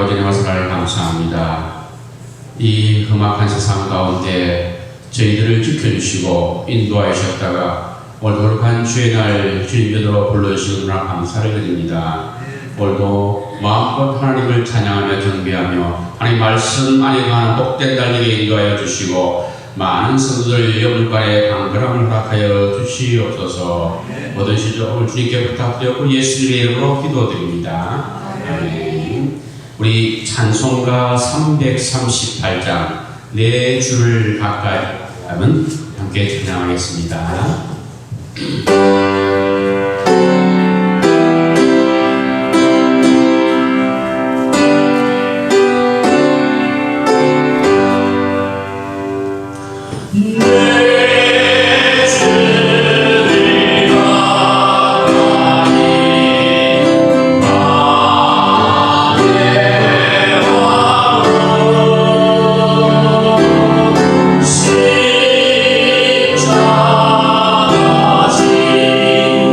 진행할 사랑을 감사합니다. 이 험악한 세상 가운데 저희들을 지켜주시고 인도하셨다가 오늘 거룩한 주의 날 주님께로 불러주시느라 감사를 드립니다. 오늘도 마음껏 하나님을 찬양하며 경배하며 하나님 말씀 안에 관한 복된 달리게 인도하여 주시고 많은 성도들 여러분과의 강건함을 허락하여 주시옵소서. 모든 시절 오늘 주님께 부탁드렸고 예수님의 이름으로 기도드립니다. 아멘. 우리 찬송가 338장 내 주를 가까이 하면 함께 찬양하겠습니다. 십자가 진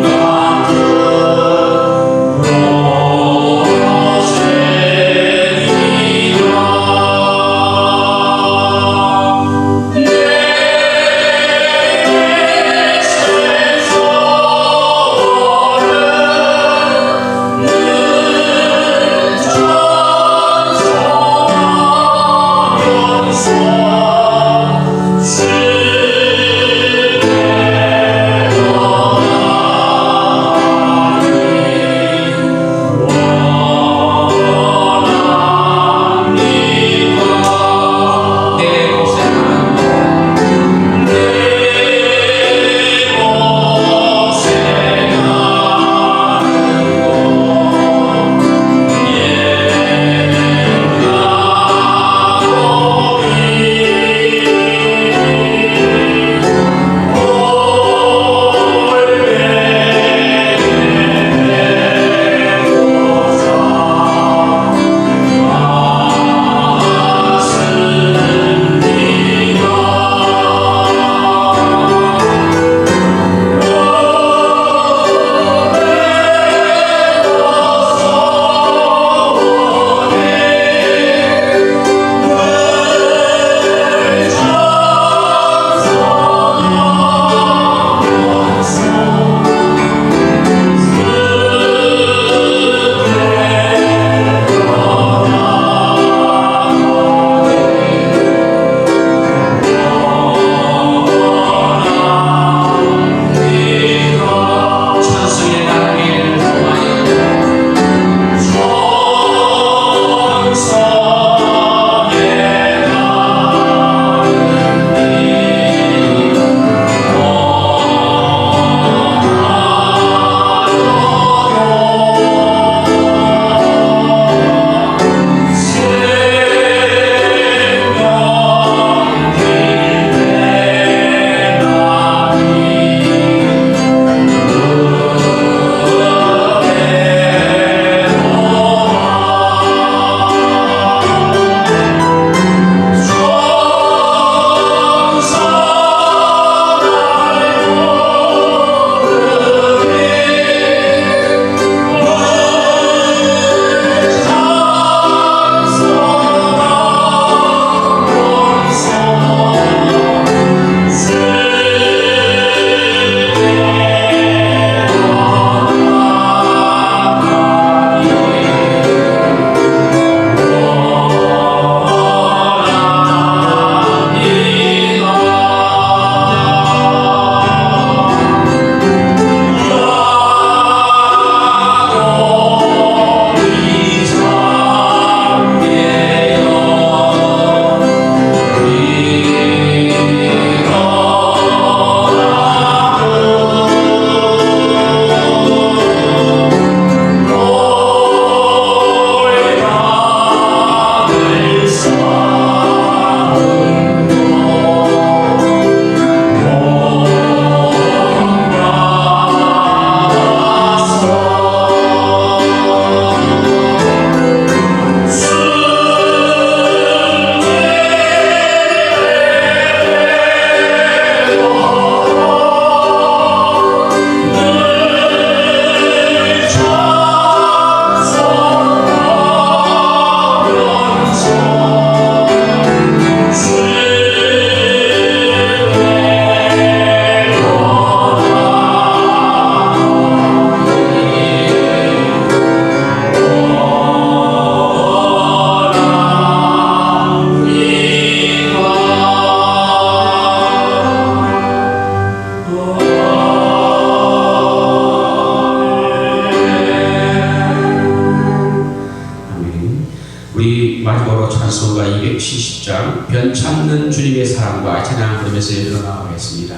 우리 마지막으로 찬송가 270장 변찮는 주님의 사랑과 찬양 부르면서 예배로 나가겠습니다.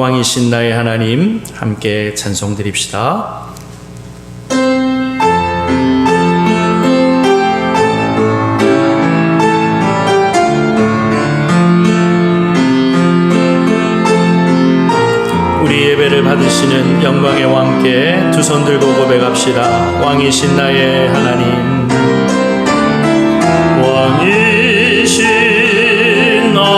왕이신 나의 하나님, 함께 찬송드립시다. 우리 예배를 받으시는 영광의 왕께 두 손 들고 고백합시다. 왕이신 나의 하나님, 왕이신 나의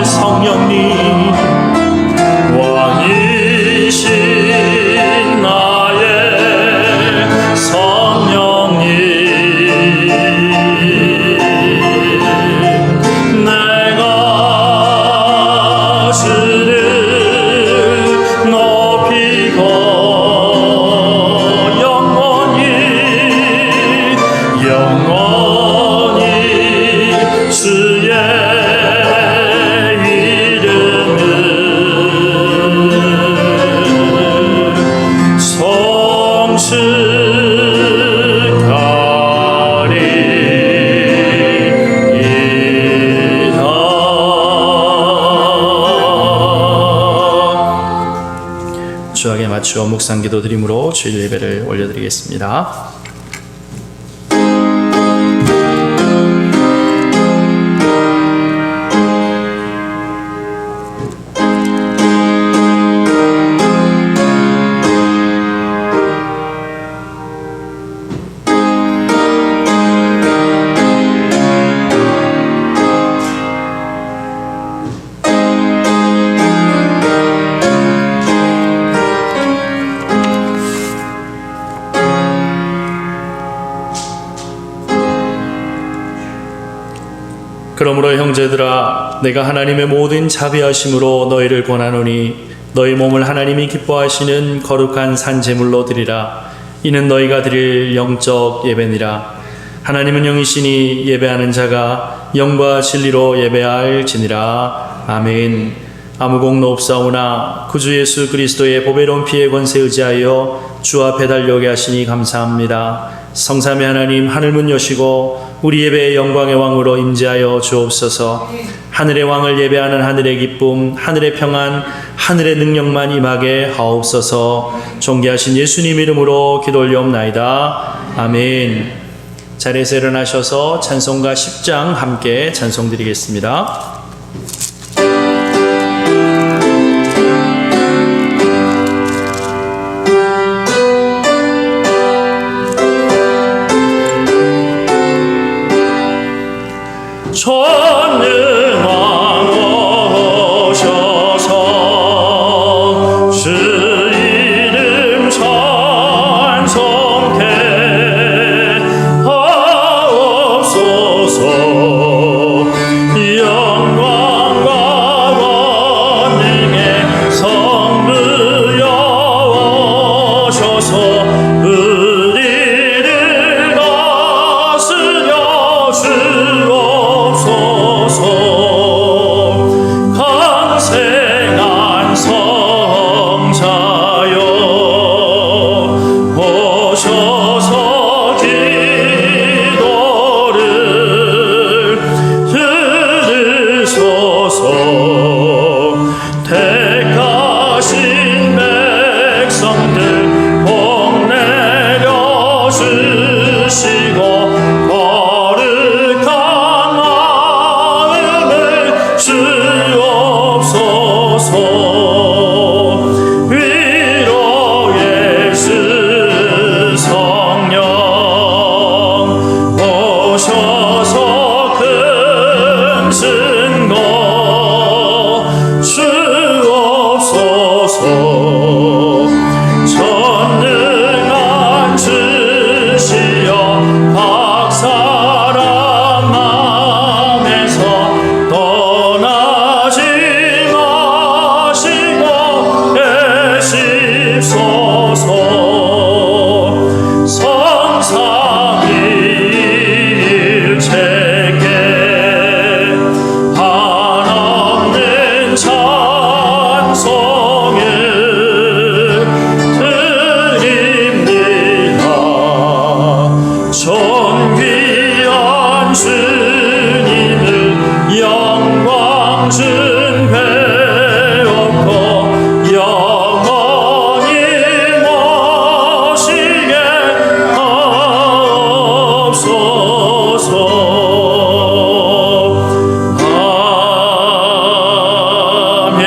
성령님 맞추어 묵상기도 드림으로 주일 예배를 올려드리겠습니다. 그러므로 형제들아, 내가 하나님의 모든 자비하심으로 너희를 권하노니 너희 몸을 하나님이 기뻐하시는 거룩한 산 제물로 드리라. 이는 너희가 드릴 영적 예배니라. 하나님은 영이시니 예배하는 자가 영과 진리로 예배할지니라. 아멘. 아무 공로 없사오나 구주 예수 그리스도의 보배로운 피의 권세 의지하여 주 앞에 달려오게 하시니 감사합니다. 성삼위 하나님, 하늘문 여시고 우리 예배의 영광의 왕으로 임재하여 주옵소서. 하늘의 왕을 예배하는 하늘의 기쁨, 하늘의 평안, 하늘의 능력만 임하게 하옵소서. 존귀하신 예수님 이름으로 기도 올려옵나이다. 아멘. 자리에서 일어나셔서 찬송가 10장 함께 찬송드리겠습니다. 전능왕 오셔서 주 이름 찬송케 하옵소서. 영광과 권능의 성부여 오셔서 우리를 다스려 주옵소서. 강생한 성자여 오셔서 기도를 들으소서. 택하신 백성들 복 내려 주시고 주옵소서. 위로의 주 성령 오셔서 금승고 주옵소서. 전능한 주시여 각 사람 마음에서 떠나지 마시고 계십소서. 성삼위일체께 한없는 찬송을 드립니다. 존귀한 주님을 영광 준배없고 영원히 모시게 하옵소서. 아멘.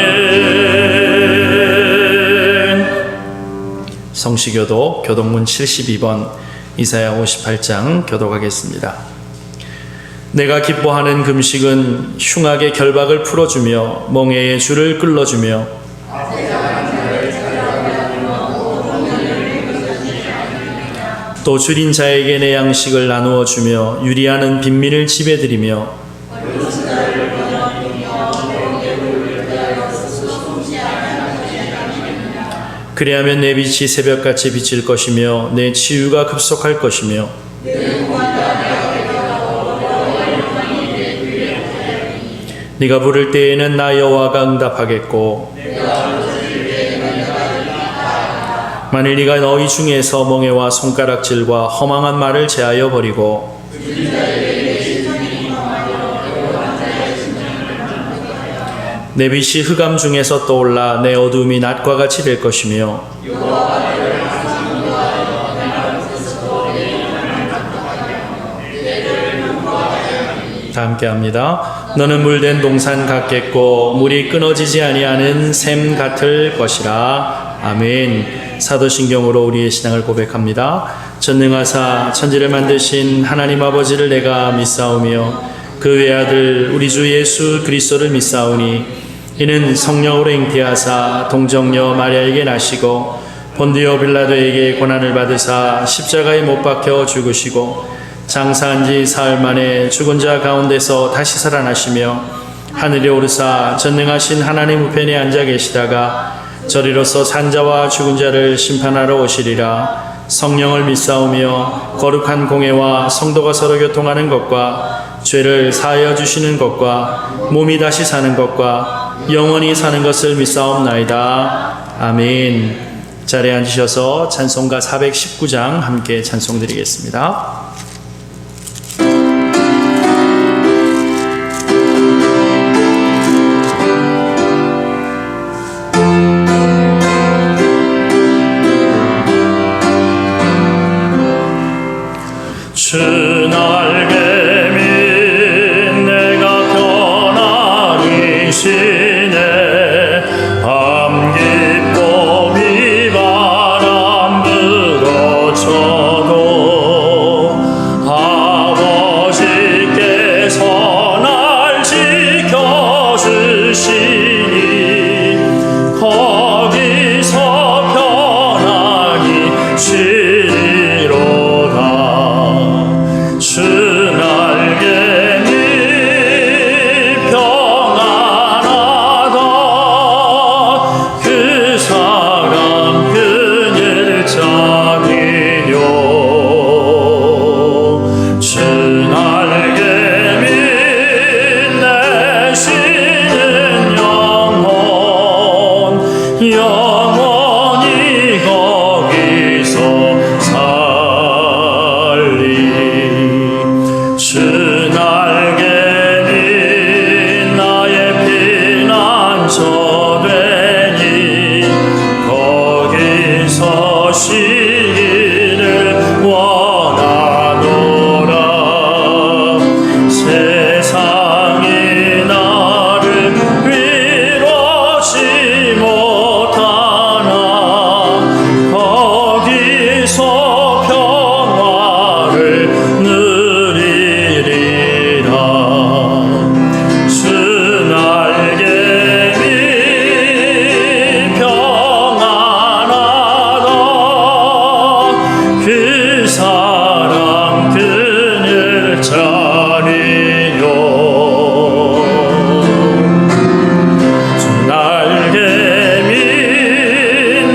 성시교도 교동문 72번 이사야 58장 교독하겠습니다. 내가 기뻐하는 금식은 흉악의 결박을 풀어주며 멍에의 줄을 끌어주며 또 줄인 자에게 내 양식을 나누어 주며 유리하는 빈민을 집에 들이며 그리하면 내 빛이 새벽같이 비칠 것이며 내 치유가 급속할 것이며 네가 부를 때에는 나 여호와가 응답하겠고 만일 네가 너희 중에서 멍에와 손가락질과 허망한 말을 제하여 버리고 내 빛이 흑암 중에서 떠올라 내 어둠이 낮과 같이 될 것이며 다 함께합니다. 너는 물된 동산 같겠고 물이 끊어지지 아니하는 샘 같을 것이라. 아멘. 사도신경으로 우리의 신앙을 고백합니다. 전능하사 천지를 만드신 하나님 아버지를 내가 믿사오며 그 외아들 우리 주 예수 그리스도를 믿사오니 이는 성령으로 잉태하사 동정녀 마리아에게 나시고 본디오 빌라도에게 고난을 받으사 십자가에 못 박혀 죽으시고 장사한 지 사흘 만에 죽은 자 가운데서 다시 살아나시며 하늘에 오르사 전능하신 하나님 우편에 앉아 계시다가 저리로서 산자와 죽은 자를 심판하러 오시리라. 성령을 믿사오며 거룩한 공회와 성도가 서로 교통하는 것과 죄를 사하여 주시는 것과 몸이 다시 사는 것과 영원히 사는 것을 믿사옵나이다. 아멘. 자리에 앉으셔서 찬송가 419장 함께 찬송드리겠습니다. 주 날개미 내가 편안히 쉬네. 밤 깊고 비바람 불어쳐도 아버지께서 날 지켜주시니 거기서 편안히 쉬리로다. 주 날개니 평안하다. 그 사람 그늘 자니요. 주 날개니 내쉬는 영원히 거기서 살리. 주 날개니 나의 피난처 되니 거기서 쉬기를 원하노라. 세상이 나를 위로치 못하나 거기서 평화를 누리리라. 주 날개니 평안하다. 그 사람 그늘 자리요. 주 날개미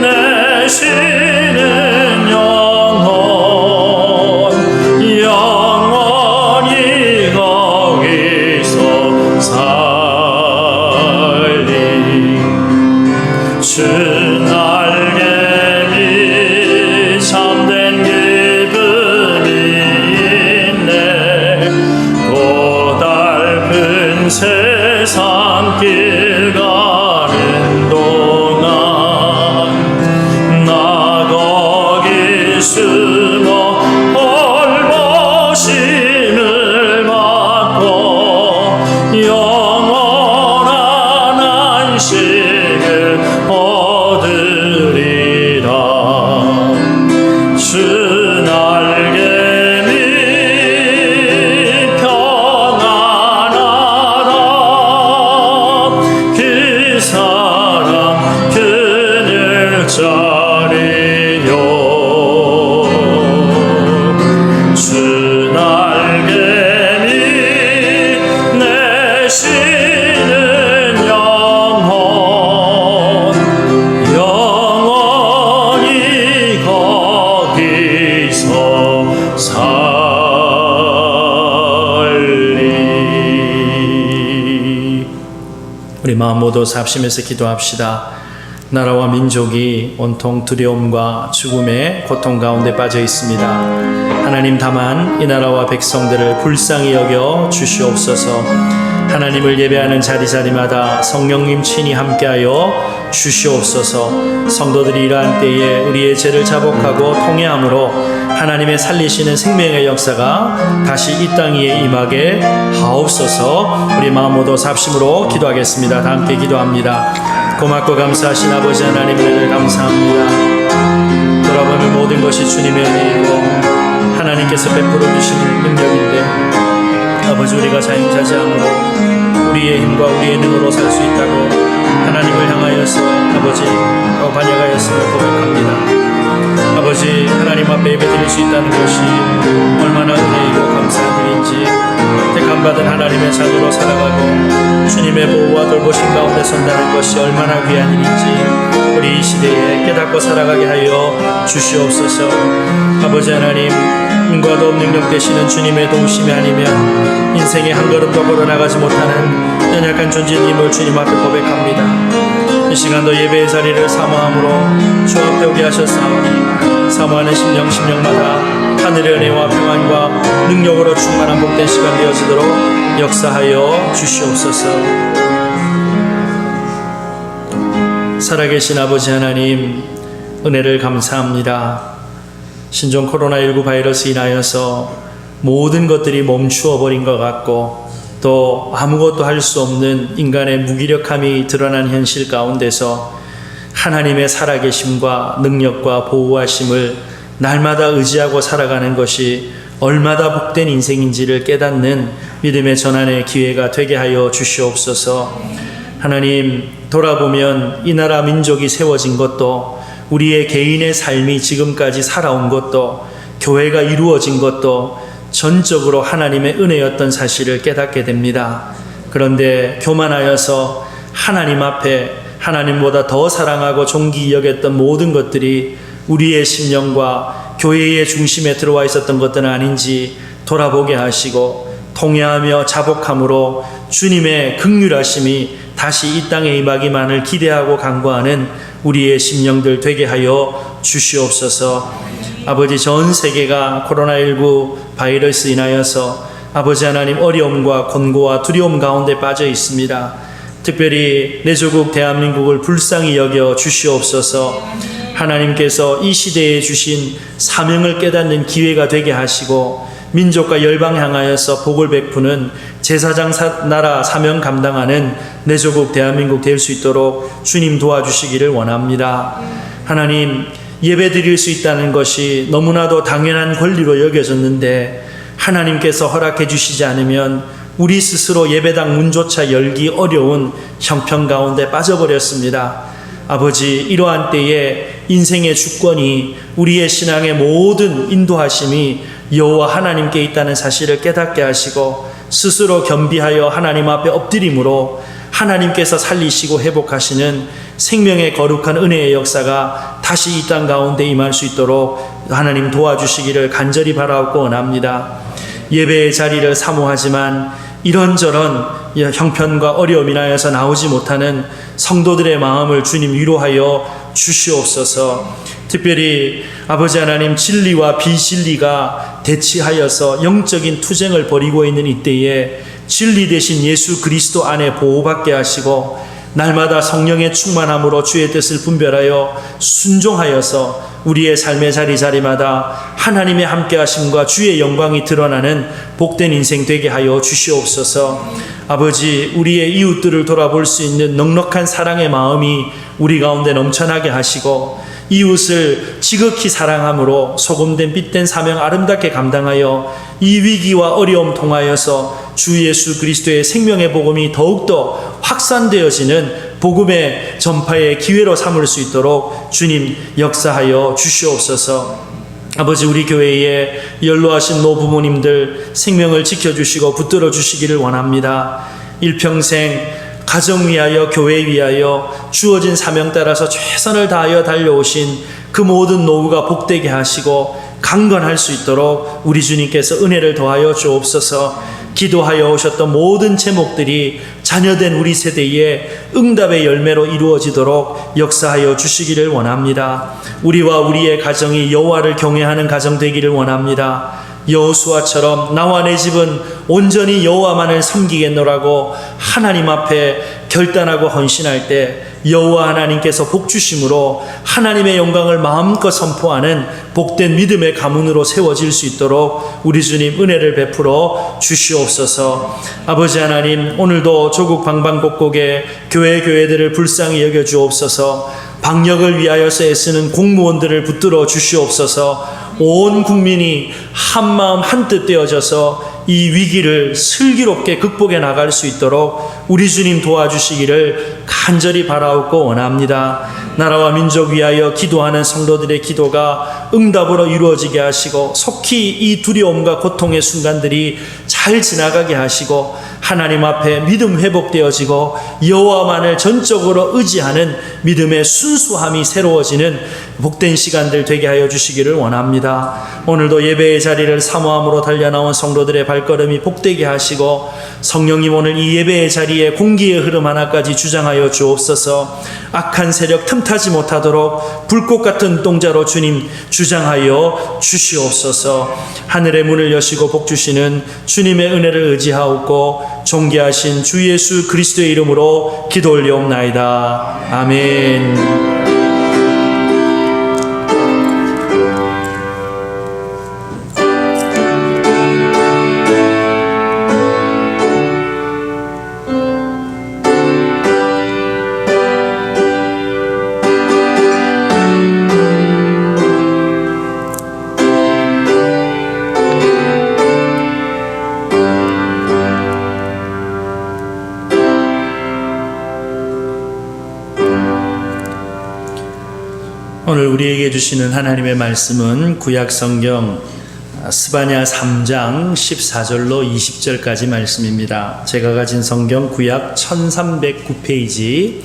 내쉬는 영원히 거기서 살리. 주 날개미 참된 기쁨이 있네. 고달픈 세상 길 가는 동안 나 거기 숨어 벌거심을 받고 영원한 안식을 얻으리라. 주 날개미 평안하다. 그 사람 그늘 자리요. 주 날개미 내쉬는 영원히 거기서 살리. 우리 마음 모두 합심해서 기도합시다. 나라와 민족이 온통 두려움과 죽음의 고통 가운데 빠져 있습니다. 하나님 다만 이 나라와 백성들을 불쌍히 여겨 주시옵소서. 하나님을 예배하는 자리자리마다 성령님 친히 함께하여 주시옵소서. 성도들이 이러한 때에 우리의 죄를 자복하고 통회함으로 하나님의 살리시는 생명의 역사가 다시 이 땅 위에 임하게 하옵소서. 우리 마음 모두 sab심으로 기도하겠습니다. 다 함께 기도합니다. 고맙고 감사하신 아버지 하나님, 은혜를 감사합니다. 돌아보면 모든 것이 주님의 은혜이고 하나님께서 베풀어 주시는 능력인데, 아버지, 우리가 자행자재함으로 우리의 힘과 우리의 능으로 살 수 있다고 하나님을 향하여서 아버지 반역하였음을 고백합니다. 아버지, 하나님 앞에 예배드릴 수 있다는 것이 얼마나 은혜이고 감사한 일인지, 택함받은 하나님의 자녀로 살아가고 주님의 보호와 돌보심 가운데 선다는 것이 얼마나 귀한 일인지 우리 이 시대에 깨닫고 살아가게 하여 주시옵소서. 아버지 하나님, 인과 도움 능력 되시는 주님의 도우심이 아니면 인생의 한 걸음도 걸어나가지 못하는 연약한 존재님을 주님 앞에 고백합니다. 이 시간도 예배의 자리를 사모함으로 주 앞에 오게 하셨사오니 사모하는 심령마다 하늘의 은혜와 평안과 능력으로 충만한 복된 시간 되어지도록 역사하여 주시옵소서. 살아계신 아버지 하나님, 은혜를 감사합니다. 신종 코로나19 바이러스 인하여서 모든 것들이 멈추어 버린 것 같고 또 아무것도 할 수 없는 인간의 무기력함이 드러난 현실 가운데서 하나님의 살아계심과 능력과 보호하심을 날마다 의지하고 살아가는 것이 얼마나 복된 인생인지를 깨닫는 믿음의 전환의 기회가 되게 하여 주시옵소서. 하나님, 돌아보면 이 나라 민족이 세워진 것도, 우리의 개인의 삶이 지금까지 살아온 것도, 교회가 이루어진 것도 전적으로 하나님의 은혜였던 사실을 깨닫게 됩니다. 그런데 교만하여서 하나님 앞에 하나님보다 더 사랑하고 존귀히 여겼던 모든 것들이 우리의 심령과 교회의 중심에 들어와 있었던 것들은 아닌지 돌아보게 하시고, 통회하며 자복함으로 주님의 긍휼하심이 다시 이 땅에 임하기만을 기대하고 간구하는 우리의 심령들 되게 하여 주시옵소서. 아버지, 전 세계가 코로나19 바이러스 인하여서 아버지 하나님 어려움과 곤고와 두려움 가운데 빠져 있습니다. 특별히 내 조국 대한민국을 불쌍히 여겨 주시옵소서. 하나님께서 이 시대에 주신 사명을 깨닫는 기회가 되게 하시고 민족과 열방 향하여서 복을 베푸는 제사장 나라 사명 감당하는 내 조국 대한민국 될 수 있도록 주님 도와주시기를 원합니다. 하나님, 예배드릴 수 있다는 것이 너무나도 당연한 권리로 여겨졌는데 하나님께서 허락해 주시지 않으면 우리 스스로 예배당 문조차 열기 어려운 형편 가운데 빠져버렸습니다. 아버지, 이러한 때에 인생의 주권이, 우리의 신앙의 모든 인도하심이 여호와 하나님께 있다는 사실을 깨닫게 하시고 스스로 겸비하여 하나님 앞에 엎드림으로 하나님께서 살리시고 회복하시는 생명의 거룩한 은혜의 역사가 다시 이 땅 가운데 임할 수 있도록 하나님 도와주시기를 간절히 바라옵고 원합니다. 예배의 자리를 사모하지만 이런저런 형편과 어려움 인하여서 나오지 못하는 성도들의 마음을 주님 위로하여 주시옵소서. 특별히 아버지 하나님, 진리와 비진리가 대치하여서 영적인 투쟁을 벌이고 있는 이때에 진리 대신 예수 그리스도 안에 보호받게 하시고 날마다 성령의 충만함으로 주의 뜻을 분별하여 순종하여서 우리의 삶의 자리마다 하나님의 함께하심과 주의 영광이 드러나는 복된 인생 되게 하여 주시옵소서. 아버지, 우리의 이웃들을 돌아볼 수 있는 넉넉한 사랑의 마음이 우리 가운데 넘쳐나게 하시고 이웃을 지극히 사랑함으로 소금된 빛된 사명 아름답게 감당하여 이 위기와 어려움 통하여서 주 예수 그리스도의 생명의 복음이 더욱더 확산되어지는 복음의 전파의 기회로 삼을 수 있도록 주님 역사하여 주시옵소서. 아버지, 우리 교회에 연로하신 노부모님들 생명을 지켜주시고 붙들어 주시기를 원합니다. 일평생 가정 위하여 교회 위하여 주어진 사명 따라서 최선을 다하여 달려오신 그 모든 노후가 복되게 하시고 강건할 수 있도록 우리 주님께서 은혜를 더하여 주옵소서. 기도하여 오셨던 모든 제목들이 자녀된 우리 세대의 응답의 열매로 이루어지도록 역사하여 주시기를 원합니다. 우리와 우리의 가정이 여호와를 경외하는 가정 되기를 원합니다. 여호수아처럼 나와 내 집은 온전히 여호와만을 섬기겠노라고 하나님 앞에 결단하고 헌신할 때 여호와 하나님께서 복 주심으로 하나님의 영광을 마음껏 선포하는 복된 믿음의 가문으로 세워질 수 있도록 우리 주님 은혜를 베풀어 주시옵소서. 아버지 하나님, 오늘도 조국 방방곡곡에 교회들을 불쌍히 여겨 주옵소서. 방역을 위하여서 애쓰는 공무원들을 붙들어 주시옵소서. 온 국민이 한마음 한뜻 되어져서 이 위기를 슬기롭게 극복해 나갈 수 있도록 우리 주님 도와주시기를 간절히 바라옵고 원합니다. 나라와 민족 위하여 기도하는 성도들의 기도가 응답으로 이루어지게 하시고 속히 이 두려움과 고통의 순간들이 잘 지나가게 하시고 하나님 앞에 믿음 회복되어지고 여호와만을 전적으로 의지하는 믿음의 순수함이 새로워지는 복된 시간들 되게 하여 주시기를 원합니다. 오늘도 예배의 자리를 사모함으로 달려나온 성도들의 발걸음이 복되게 하시고 성령님 오늘 이 예배의 자리에 공기의 흐름 하나까지 주장하여 주옵소서. 악한 세력 틈타지 못하도록 불꽃 같은 동자로 주님 주장하여 주시옵소서. 하늘의 문을 여시고 복 주시는 주님의 은혜를 의지하옵고 존귀하신 주 예수 그리스도의 이름으로 기도 올리옵나이다. 아멘. 오늘 우리에게 주시는 하나님의 말씀은 구약 성경 스바냐 3장 14절로 20절까지 말씀입니다. 제가 가진 성경 구약 1309페이지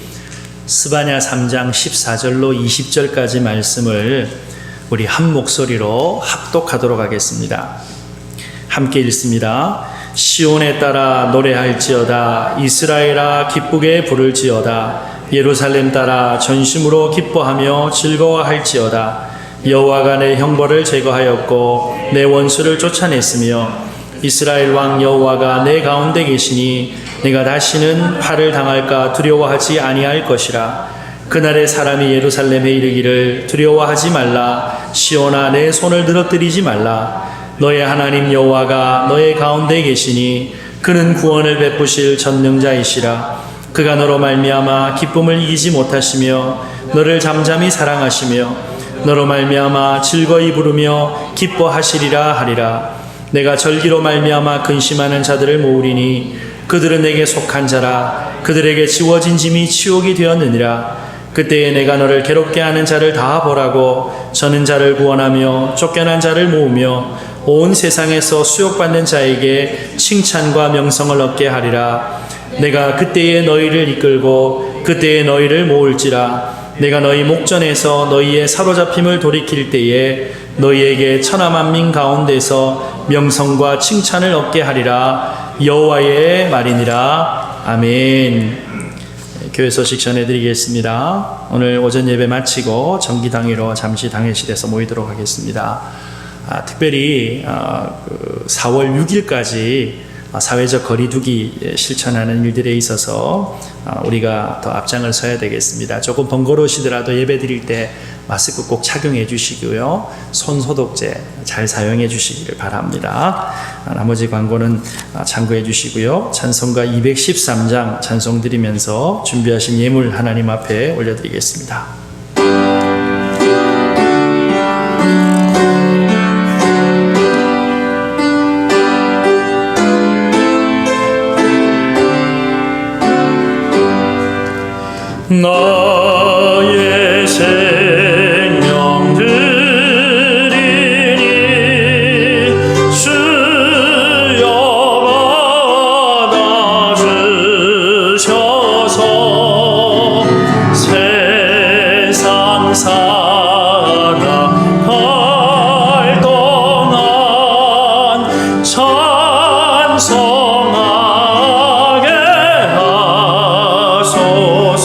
스바냐 3장 14절로 20절까지 말씀을 우리 한 목소리로 합독하도록 하겠습니다. 함께 읽습니다. 시온에 따라 노래할지어다. 이스라엘아 기쁘게 부를지어다. 예루살렘 따라 전심으로 기뻐하며 즐거워할지어다. 여호와가 내 형벌을 제거하였고 내 원수를 쫓아냈으며 이스라엘 왕 여호와가 내 가운데 계시니 내가 다시는 팔을 당할까 두려워하지 아니할 것이라. 그날에 사람이 예루살렘에 이르기를 두려워하지 말라. 시온아 내 손을 늘어뜨리지 말라. 너의 하나님 여호와가 너의 가운데 계시니 그는 구원을 베푸실 전능자이시라. 그가 너로 말미암아 기쁨을 이기지 못하시며 너를 잠잠히 사랑하시며 너로 말미암아 즐거이 부르며 기뻐하시리라 하리라. 내가 절기로 말미암아 근심하는 자들을 모으리니 그들은 내게 속한 자라. 그들에게 지워진 짐이 치욕이 되었느니라. 그때에 내가 너를 괴롭게 하는 자를 다 보라고 저는 자를 구원하며 쫓겨난 자를 모으며 온 세상에서 수욕받는 자에게 칭찬과 명성을 얻게 하리라. 내가 그때에 너희를 이끌고 그때에 너희를 모을지라. 내가 너희 목전에서 너희의 사로잡힘을 돌이킬 때에 너희에게 천하만민 가운데서 명성과 칭찬을 얻게 하리라. 여호와의 말이니라. 아멘. 교회 소식 전해드리겠습니다. 오늘 오전 예배 마치고 정기당회로 잠시 당회실에서 모이도록 하겠습니다. 특별히 4월 6일까지 사회적 거리두기 실천하는 일들에 있어서 우리가 더 앞장을 서야 되겠습니다. 조금 번거로우시더라도 예배 드릴 때 마스크 꼭 착용해 주시고요. 손 소독제 잘 사용해 주시기를 바랍니다. 나머지 광고는 참고해 주시고요. 찬송가 213장 찬송 드리면서 준비하신 예물 하나님 앞에 올려드리겠습니다. 나의 생명 드리니 주여 받아주셔서 세상 살아갈 동안 찬송하게 하소서.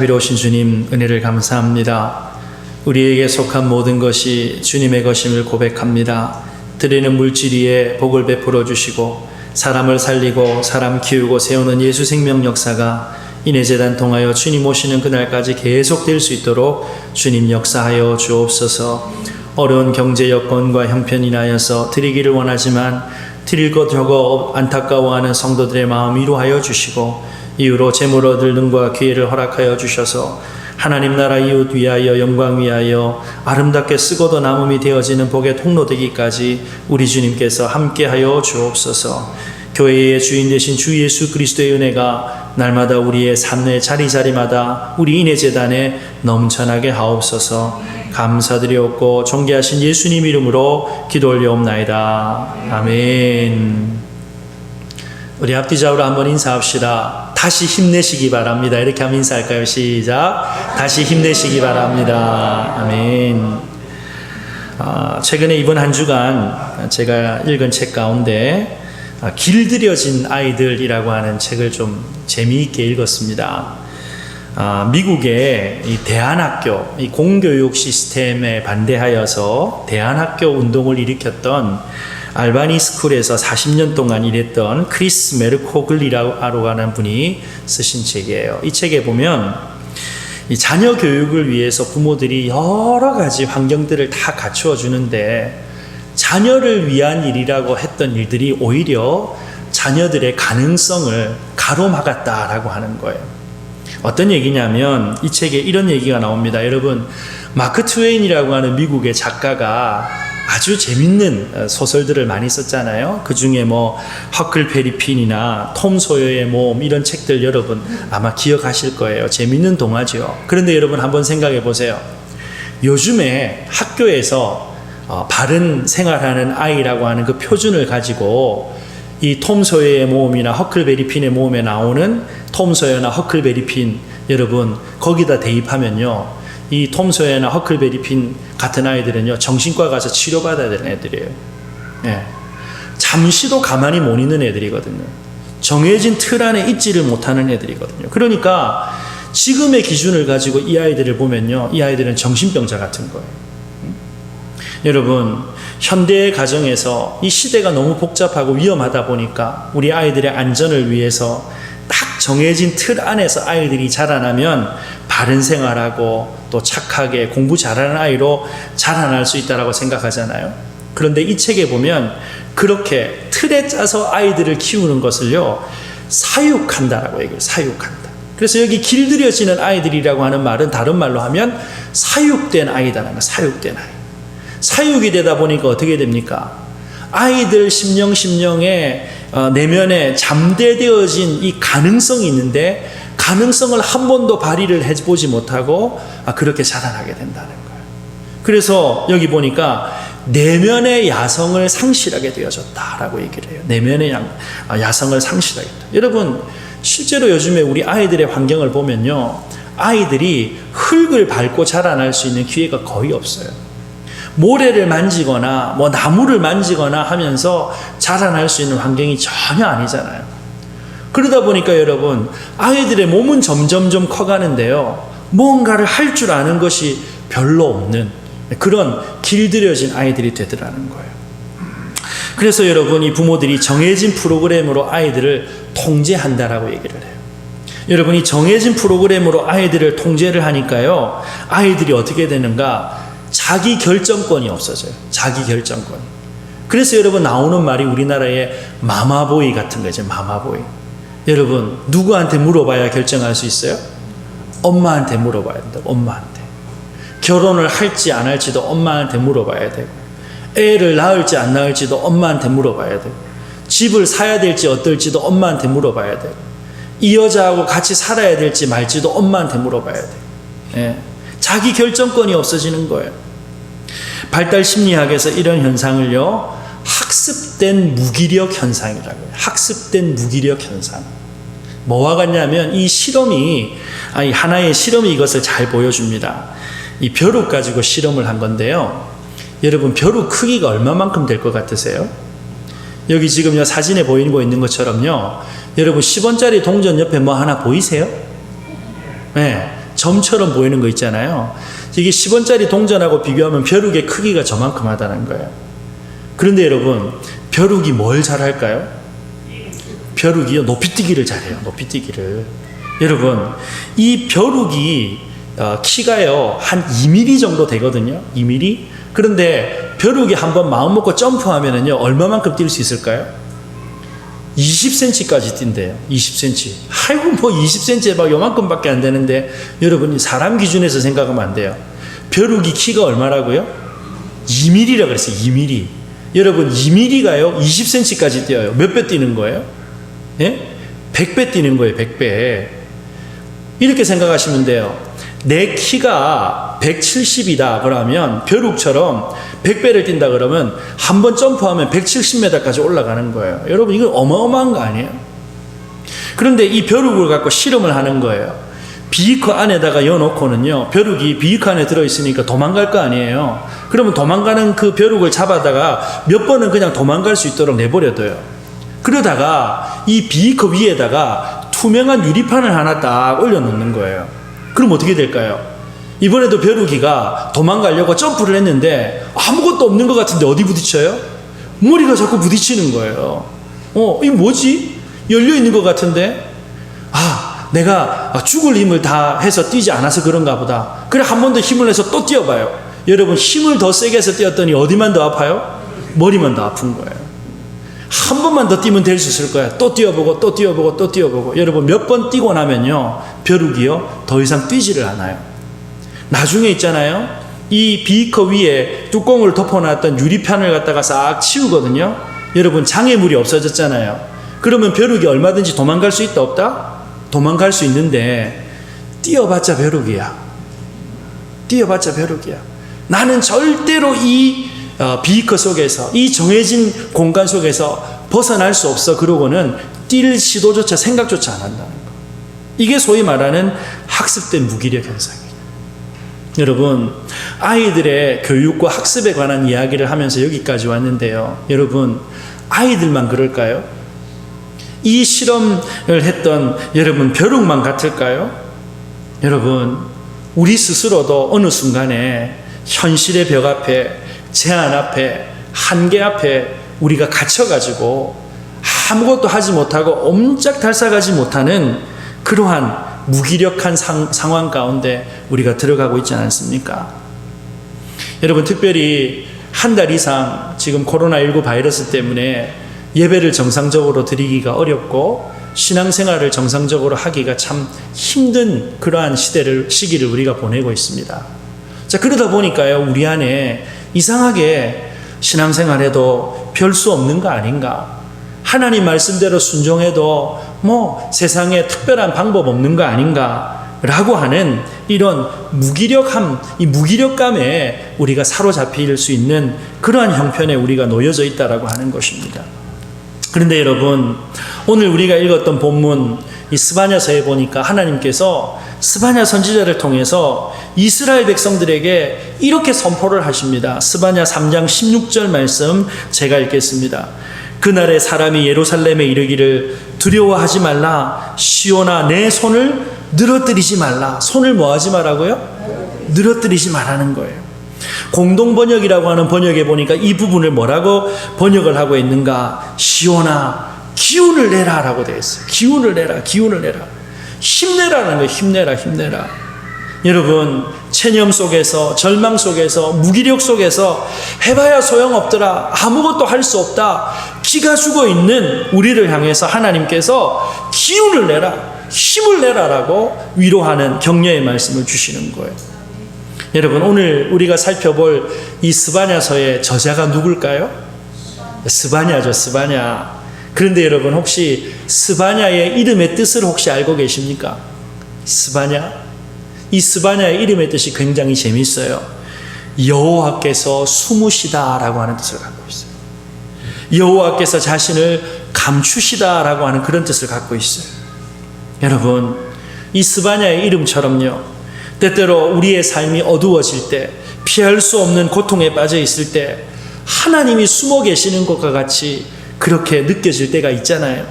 자비로우신 주님, 은혜를 감사합니다. 우리에게 속한 모든 것이 주님의 것임을 고백합니다. 드리는 물질 위에 복을 베풀어 주시고 사람을 살리고 사람 키우고 세우는 예수 생명 역사가 인해재단 통하여 주님 오시는 그날까지 계속될 수 있도록 주님 역사하여 주옵소서. 어려운 경제 여건과 형편이 인하여서 드리기를 원하지만 드릴 것 적어 안타까워하는 성도들의 마음 위로하여 주시고 이후로 재물 얻을 능과 기회를 허락하여 주셔서 하나님 나라 이웃 위하여 영광 위하여 아름답게 쓰고도 남음이 되어지는 복의 통로 되기까지 우리 주님께서 함께하여 주옵소서. 교회의 주인 되신 주 예수 그리스도의 은혜가 날마다 우리의 삶의 자리자리마다 우리 인해재단에 넘쳐나게 하옵소서. 감사드리옵고 존귀하신 예수님 이름으로 기도 올려옵나이다. 아멘. 우리 앞뒤 좌우로 한번 인사합시다. 다시 힘내시기 바랍니다. 이렇게 한번 인사할까요? 시작. 다시 힘내시기 바랍니다. 아멘. 최근에 이번 한 주간 제가 읽은 책 가운데 길들여진 아이들이라고 하는 책을 좀 재미있게 읽었습니다. 미국의 이 대안학교, 이 공교육 시스템에 반대하여서 대안학교 운동을 일으켰던 알바니 스쿨에서 40년 동안 일했던 크리스 메르코글리라고 하는 분이 쓰신 책이에요. 이 책에 보면 이 자녀 교육을 위해서 부모들이 여러 가지 환경들을 다 갖추어 주는데 자녀를 위한 일이라고 했던 일들이 오히려 자녀들의 가능성을 가로막았다라고 하는 거예요. 어떤 얘기냐면 이 책에 이런 얘기가 나옵니다. 여러분, 마크 트웨인이라고 하는 미국의 작가가 아주 재밌는 소설들을 많이 썼잖아요. 그 중에 뭐 허클베리 핀이나 톰 소여의 모험 이런 책들 여러분 아마 기억하실 거예요. 재밌는 동화죠. 그런데 여러분 한번 생각해 보세요. 요즘에 학교에서 바른 생활하는 아이라고 하는 그 표준을 가지고 이 톰 소여의 모험이나 허클베리 핀의 모험에 나오는 톰 소여나 허클베리 핀 여러분 거기다 대입하면요. 이 톰 소여나 허클베리 핀 같은 아이들은요 정신과 가서 치료받아야 되는 애들이에요. 예. 잠시도 가만히 못 있는 애들이거든요. 정해진 틀 안에 있지를 못하는 애들이거든요. 그러니까 지금의 기준을 가지고 이 아이들을 보면요, 이 아이들은 정신병자 같은 거예요. 여러분, 현대의 가정에서 이 시대가 너무 복잡하고 위험하다 보니까 우리 아이들의 안전을 위해서 딱 정해진 틀 안에서 아이들이 자라나면 바른 생활하고 또 착하게 공부 잘하는 아이로 자라날 수 있다고 생각하잖아요. 그런데 이 책에 보면 그렇게 틀에 짜서 아이들을 키우는 것을요 사육한다라고 얘기해요. 사육한다. 그래서 여기 길들여지는 아이들이라고 하는 말은 다른 말로 하면 사육된 아이다라는 거예요. 사육된 아이. 사육이 되다 보니까 어떻게 됩니까? 아이들 심령에 내면에 잠재되어진 이 가능성이 있는데 가능성을 한 번도 발휘를 해보지 못하고 그렇게 자라나게 된다는 거예요. 그래서 여기 보니까 내면의 야성을 상실하게 되어졌다라고 얘기를 해요. 내면의 야성을 상실하게 된다. 여러분 실제로 요즘에 우리 아이들의 환경을 보면요, 아이들이 흙을 밟고 자라날 수 있는 기회가 거의 없어요. 모래를 만지거나 뭐 나무를 만지거나 하면서 자라날 수 있는 환경이 전혀 아니잖아요. 그러다 보니까 여러분 아이들의 몸은 점점점 커가는데요, 뭔가를 할 줄 아는 것이 별로 없는 그런 길들여진 아이들이 되더라는 거예요. 그래서 여러분 이 부모들이 정해진 프로그램으로 아이들을 통제한다라고 얘기를 해요. 여러분 이 정해진 프로그램으로 아이들을 통제를 하니까요, 아이들이 어떻게 되는가? 자기 결정권이 없어져요. 자기 결정권. 그래서 여러분 나오는 말이 우리나라의 마마보이 같은 거죠. 마마보이. 여러분 누구한테 물어봐야 결정할 수 있어요? 엄마한테 물어봐야 된다. 엄마한테. 결혼을 할지 안 할지도 엄마한테 물어봐야 되고, 애를 낳을지 안 낳을지도 엄마한테 물어봐야 되고, 집을 사야 될지 어떨지도 엄마한테 물어봐야 되고, 이 여자하고 같이 살아야 될지 말지도 엄마한테 물어봐야 돼요. 예. 자기 결정권이 없어지는 거예요. 발달 심리학에서 이런 현상을요, 학습된 무기력 현상이라고 해요. 학습된 무기력 현상. 뭐와 같냐면 이 실험이, 하나의 실험이 이것을 잘 보여줍니다. 이 벼룩 가지고 실험을 한 건데요. 여러분 벼룩 크기가 얼마만큼 될 것 같으세요? 여기 지금 사진에 보이는 거 있는 것처럼요, 여러분 10원짜리 동전 옆에 뭐 하나 보이세요? 네. 점처럼 보이는 거 있잖아요. 이게 10원짜리 동전하고 비교하면 벼룩의 크기가 저만큼 하다는 거예요. 그런데 여러분, 벼룩이 뭘 잘할까요? 벼룩이요, 높이뛰기를 잘해요. 높이뛰기를. 여러분, 이 벼룩이 키가요 한 2mm 정도 되거든요. 2mm. 그런데 벼룩이 한번 마음 먹고 점프하면은요 얼마만큼 뛸 수 있을까요? 20cm까지 뛴대요. 20cm. 아이고 뭐 20cm에 막 요만큼밖에 안 되는데, 여러분이 사람 기준에서 생각하면 안 돼요. 벼룩이 키가 얼마라고요? 2mm라 그랬어요. 2mm. 여러분 2mm가요 20cm까지 뛰어요. 몇 배 뛰는 거예요? 예? 100배 뛰는 거예요. 100배. 이렇게 생각하시면 돼요. 내 키가 170이다 그러면 벼룩처럼 100배를 뛴다 그러면 한 번 점프하면 170m까지 올라가는 거예요. 여러분 이건 어마어마한 거 아니에요? 그런데 이 벼룩을 갖고 실험을 하는 거예요. 비이커 안에다가 넣어놓고는요, 벼룩이 비이커 안에 들어있으니까 도망갈 거 아니에요. 그러면 도망가는 그 벼룩을 잡아다가 몇 번은 그냥 도망갈 수 있도록 내버려둬요. 그러다가 이 비이커 위에다가 투명한 유리판을 하나 딱 올려놓는 거예요. 그럼 어떻게 될까요? 이번에도 벼룩이가 도망가려고 점프를 했는데 아무것도 없는 것 같은데 어디 부딪혀요? 머리가 자꾸 부딪히는 거예요. 이게 뭐지? 열려있는 것 같은데? 내가 죽을 힘을 다 해서 뛰지 않아서 그런가 보다. 그래, 한 번 더 힘을 내서 또 뛰어봐요. 여러분, 힘을 더 세게 해서 뛰었더니 어디만 더 아파요? 머리만 더 아픈 거예요. 한 번만 더 뛰면 될 수 있을 거야. 또 뛰어보고 또 뛰어보고 또 뛰어보고. 여러분, 몇 번 뛰고 나면요, 벼룩이요 더 이상 뛰지를 않아요. 나중에 있잖아요, 이 비커 위에 뚜껑을 덮어놨던 유리판을 갖다가 싹 치우거든요. 여러분, 장애물이 없어졌잖아요. 그러면 벼룩이 얼마든지 도망갈 수 있다 없다? 도망갈 수 있는데 뛰어봤자 벼룩이야. 뛰어봤자 벼룩이야. 나는 절대로 이 비커 속에서, 이 정해진 공간 속에서 벗어날 수 없어. 그러고는 뛸 시도조차 생각조차 안 한다는 거. 이게 소위 말하는 학습된 무기력 현상이에요. 여러분, 아이들의 교육과 학습에 관한 이야기를 하면서 여기까지 왔는데요, 여러분, 아이들만 그럴까요? 이 실험을 했던 여러분 벼룩만 같을까요? 여러분, 우리 스스로도 어느 순간에 현실의 벽 앞에, 제한 앞에, 한계 앞에 우리가 갇혀가지고 아무것도 하지 못하고 옴짝달싹하지 못하는 그러한 무기력한 상황 가운데 우리가 들어가고 있지 않습니까? 여러분, 특별히 한 달 이상 지금 코로나19 바이러스 때문에 예배를 정상적으로 드리기가 어렵고 신앙생활을 정상적으로 하기가 참 힘든 그러한 시기를 우리가 보내고 있습니다. 자, 그러다 보니까요, 우리 안에 이상하게 신앙생활에도 별 수 없는 거 아닌가? 하나님 말씀대로 순종해도 뭐 세상에 특별한 방법 없는 거 아닌가? 라고 하는 이런 무기력함, 이 무기력감에 우리가 사로잡힐 수 있는 그러한 형편에 우리가 놓여져 있다라고 하는 것입니다. 그런데 여러분, 오늘 우리가 읽었던 본문 이 스바냐서에 보니까 하나님께서 스바냐 선지자를 통해서 이스라엘 백성들에게 이렇게 선포를 하십니다. 스바냐 3장 16절 말씀 제가 읽겠습니다. 그날에 사람이 예루살렘에 이르기를 두려워하지 말라. 시온아, 내 손을 늘어뜨리지 말라. 손을 뭐 하지 말라고요? 늘어뜨리지 말라는 거예요. 공동번역이라고 하는 번역에 보니까 이 부분을 뭐라고 번역을 하고 있는가? 시온아, 기운을 내라 라고 되어 있어요. 기운을 내라, 기운을 내라. 힘내라는 거예요. 힘내라, 힘내라. 여러분, 체념 속에서, 절망 속에서, 무기력 속에서 해봐야 소용없더라, 아무것도 할 수 없다, 기가 죽어 있는 우리를 향해서 하나님께서 기운을 내라, 힘을 내라라고 위로하는 격려의 말씀을 주시는 거예요. 여러분, 오늘 우리가 살펴볼 이 스바냐서의 저자가 누굴까요? 스바냐죠, 스바냐. 그런데 여러분, 혹시 스바냐의 이름의 뜻을 혹시 알고 계십니까? 스바냐? 이 스바냐의 이름의 뜻이 굉장히 재미있어요. 여호와께서 숨으시다라고 하는 뜻을 갖고 있어요. 여호와께서 자신을 감추시다라고 하는 그런 뜻을 갖고 있어요. 여러분, 이 스바냐의 이름처럼요, 때때로 우리의 삶이 어두워질 때, 피할 수 없는 고통에 빠져 있을 때 하나님이 숨어 계시는 것과 같이 그렇게 느껴질 때가 있잖아요.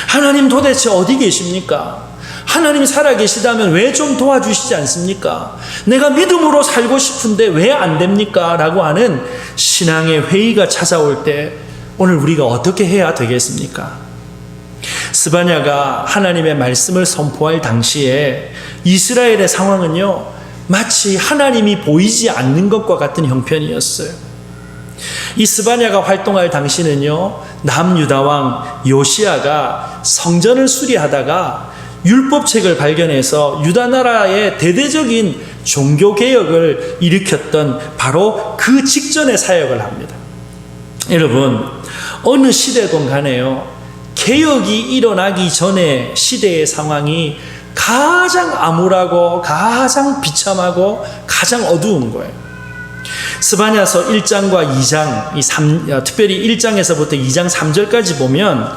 하나님 도대체 어디 계십니까? 하나님이 살아계시다면 왜 좀 도와주시지 않습니까? 내가 믿음으로 살고 싶은데 왜 안 됩니까? 라고 하는 신앙의 회의가 찾아올 때 오늘 우리가 어떻게 해야 되겠습니까? 스바냐가 하나님의 말씀을 선포할 당시에 이스라엘의 상황은요, 마치 하나님이 보이지 않는 것과 같은 형편이었어요. 이 스바냐가 활동할 당시는요, 남유다 왕 요시야가 성전을 수리하다가 율법책을 발견해서 유다 나라의 대대적인 종교개혁을 일으켰던 바로 그 직전의 사역을 합니다. 여러분, 어느 시대든 간에요, 개혁이 일어나기 전에 시대의 상황이 가장 암울하고 가장 비참하고 가장 어두운 거예요. 스바냐서 1장과 2장, 특별히 1장에서부터 2장 3절까지 보면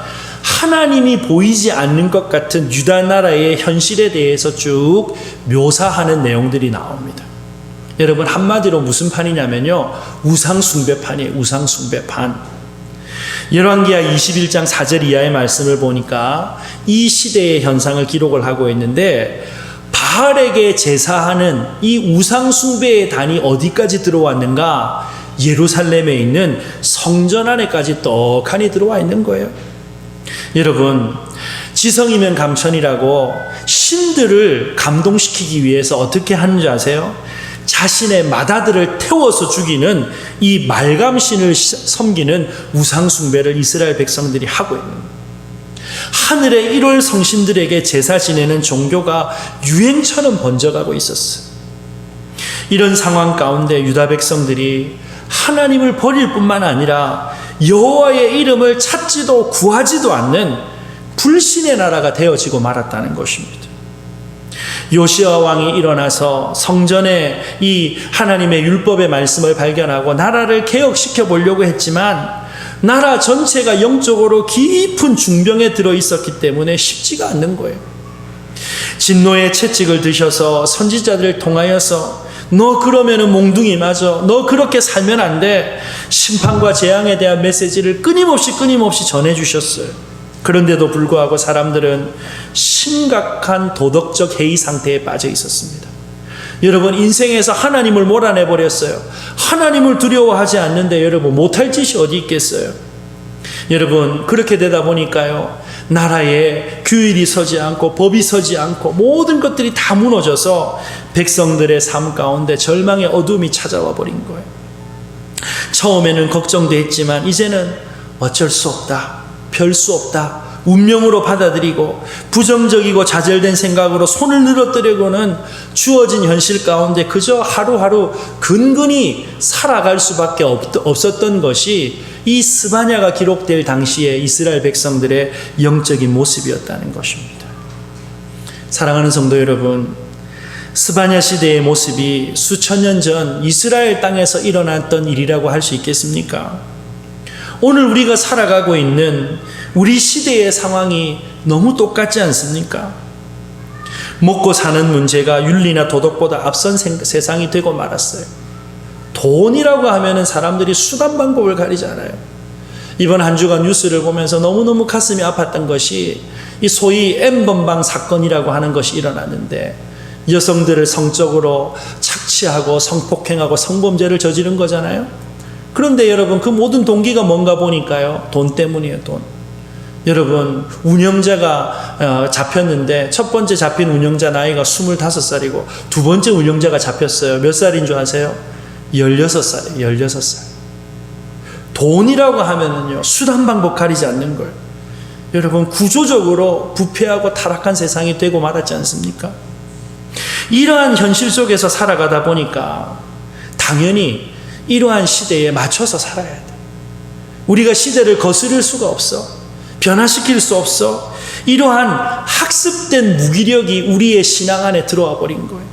하나님이 보이지 않는 것 같은 유다 나라의 현실에 대해서 쭉 묘사하는 내용들이 나옵니다. 여러분, 한마디로 무슨 판이냐면요, 우상숭배판이에요. 우상숭배판. 열왕기하 21장 4절 이하의 말씀을 보니까 이 시대의 현상을 기록을 하고 있는데, 바알에게 제사하는 이 우상숭배의 단이 어디까지 들어왔는가? 예루살렘에 있는 성전 안에까지 떡하니 들어와 있는 거예요. 여러분, 지성이면 감천이라고 신들을 감동시키기 위해서 어떻게 하는지 아세요? 자신의 맏아들을 태워서 죽이는 이 말감신을 섬기는 우상숭배를 이스라엘 백성들이 하고 있는 거예요. 하늘의 1월 성신들에게 제사 지내는 종교가 유행처럼 번져가고 있었어요. 이런 상황 가운데 유다 백성들이 하나님을 버릴 뿐만 아니라 여호와의 이름을 찾지도 구하지도 않는 불신의 나라가 되어지고 말았다는 것입니다. 요시야 왕이 일어나서 성전에 이 하나님의 율법의 말씀을 발견하고 나라를 개혁시켜 보려고 했지만 나라 전체가 영적으로 깊은 중병에 들어있었기 때문에 쉽지가 않는 거예요. 진노의 채찍을 드셔서 선지자들을 통하여서 너 그러면은 몽둥이 맞아, 너 그렇게 살면 안 돼, 심판과 재앙에 대한 메시지를 끊임없이 전해주셨어요. 그런데도 불구하고 사람들은 심각한 도덕적 해이 상태에 빠져 있었습니다. 여러분, 인생에서 하나님을 몰아내버렸어요. 하나님을 두려워하지 않는데 여러분, 못할 짓이 어디 있겠어요? 여러분, 그렇게 되다 보니까요, 나라에 규율이 서지 않고 법이 서지 않고 모든 것들이 다 무너져서 백성들의 삶 가운데 절망의 어둠이 찾아와 버린 거예요. 처음에는 걱정도 했지만 이제는 어쩔 수 없다, 별 수 없다, 운명으로 받아들이고 부정적이고 좌절된 생각으로 손을 늘어뜨리고는 주어진 현실 가운데 그저 하루하루 근근히 살아갈 수밖에 없었던 것이 이 스바냐가 기록될 당시에 이스라엘 백성들의 영적인 모습이었다는 것입니다. 사랑하는 성도 여러분, 스바냐 시대의 모습이 수천 년 전 이스라엘 땅에서 일어났던 일이라고 할 수 있겠습니까? 오늘 우리가 살아가고 있는 우리 시대의 상황이 너무 똑같지 않습니까? 먹고 사는 문제가 윤리나 도덕보다 앞선 세상이 되고 말았어요. 돈이라고 하면은 사람들이 수단 방법을 가리지 않아요. 이번 한 주간 뉴스를 보면서 너무너무 가슴이 아팠던 것이 이 소위 N번방 사건이라고 하는 것이 일어났는데, 여성들을 성적으로 착취하고 성폭행하고 성범죄를 저지른 거잖아요. 그런데 여러분, 그 모든 동기가 뭔가 보니까요, 돈 때문이에요. 돈. 여러분, 운영자가 잡혔는데 첫 번째 잡힌 운영자 나이가 25살이고 두 번째 운영자가 잡혔어요. 몇 살인 줄 아세요? 16살이에요. 16살. 돈이라고 하면은요, 수단 방법 가리지 않는 거예요. 여러분, 구조적으로 부패하고 타락한 세상이 되고 말았지 않습니까? 이러한 현실 속에서 살아가다 보니까 당연히 이러한 시대에 맞춰서 살아야 돼. 우리가 시대를 거스를 수가 없어. 변화시킬 수 없어. 이러한 학습된 무기력이 우리의 신앙 안에 들어와 버린 거예요.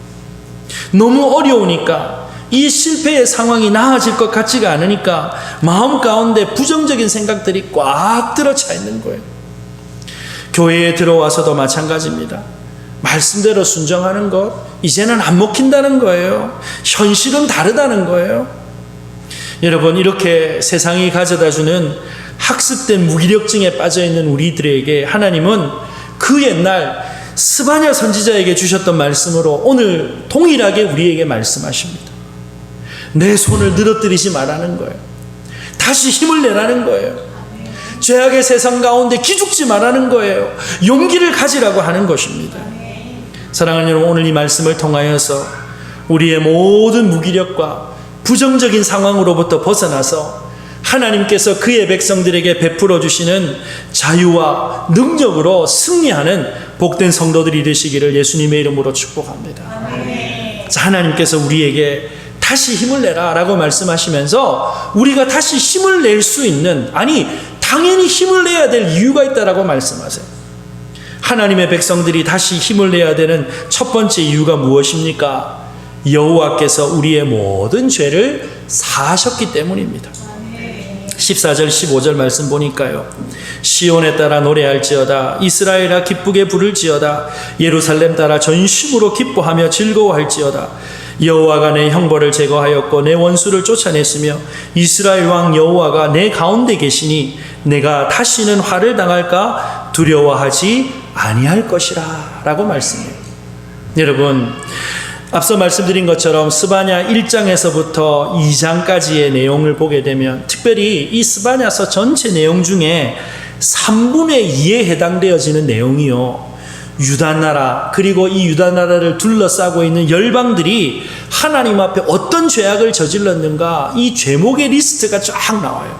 너무 어려우니까, 이 실패의 상황이 나아질 것 같지가 않으니까 마음 가운데 부정적인 생각들이 꽉 들어차 있는 거예요. 교회에 들어와서도 마찬가지입니다. 말씀대로 순종하는 것, 이제는 안 먹힌다는 거예요. 현실은 다르다는 거예요. 여러분, 이렇게 세상이 가져다주는 학습된 무기력증에 빠져있는 우리들에게 하나님은 그 옛날 스바냐 선지자에게 주셨던 말씀으로 오늘 동일하게 우리에게 말씀하십니다. 내 손을 늘어뜨리지 말라는 거예요. 다시 힘을 내라는 거예요. 죄악의 세상 가운데 기죽지 말라는 거예요. 용기를 가지라고 하는 것입니다. 사랑하는 여러분, 오늘 이 말씀을 통하여서 우리의 모든 무기력과 부정적인 상황으로부터 벗어나서 하나님께서 그의 백성들에게 베풀어 주시는 자유와 능력으로 승리하는 복된 성도들이 되시기를 예수님의 이름으로 축복합니다. 자, 하나님께서 우리에게 다시 힘을 내라 라고 말씀하시면서 우리가 다시 힘을 낼 수 있는, 아니 당연히 힘을 내야 될 이유가 있다라고 말씀하세요. 하나님의 백성들이 다시 힘을 내야 되는 첫 번째 이유가 무엇입니까? 여호와께서 우리의 모든 죄를 사하셨기 때문입니다. 14절 15절 말씀 보니까요, 시온에 따라 노래할지어다, 이스라엘아 기쁘게 부를지어다, 예루살렘 따라 전심으로 기뻐하며 즐거워할지어다. 여호와가 내 형벌을 제거하였고 내 원수를 쫓아냈으며 이스라엘 왕 여호와가 내 가운데 계시니 내가 다시는 화를 당할까 두려워하지 아니할 것이라 라고 말씀해요. 여러분, 앞서 말씀드린 것처럼 스바냐 1장에서부터 2장까지의 내용을 보게 되면 특별히 이 스바냐서 전체 내용 중에 3분의 2에 해당되어지는 내용이요, 유다 나라, 그리고 이 유다 나라를 둘러싸고 있는 열방들이 하나님 앞에 어떤 죄악을 저질렀는가, 이 죄목의 리스트가 쫙 나와요.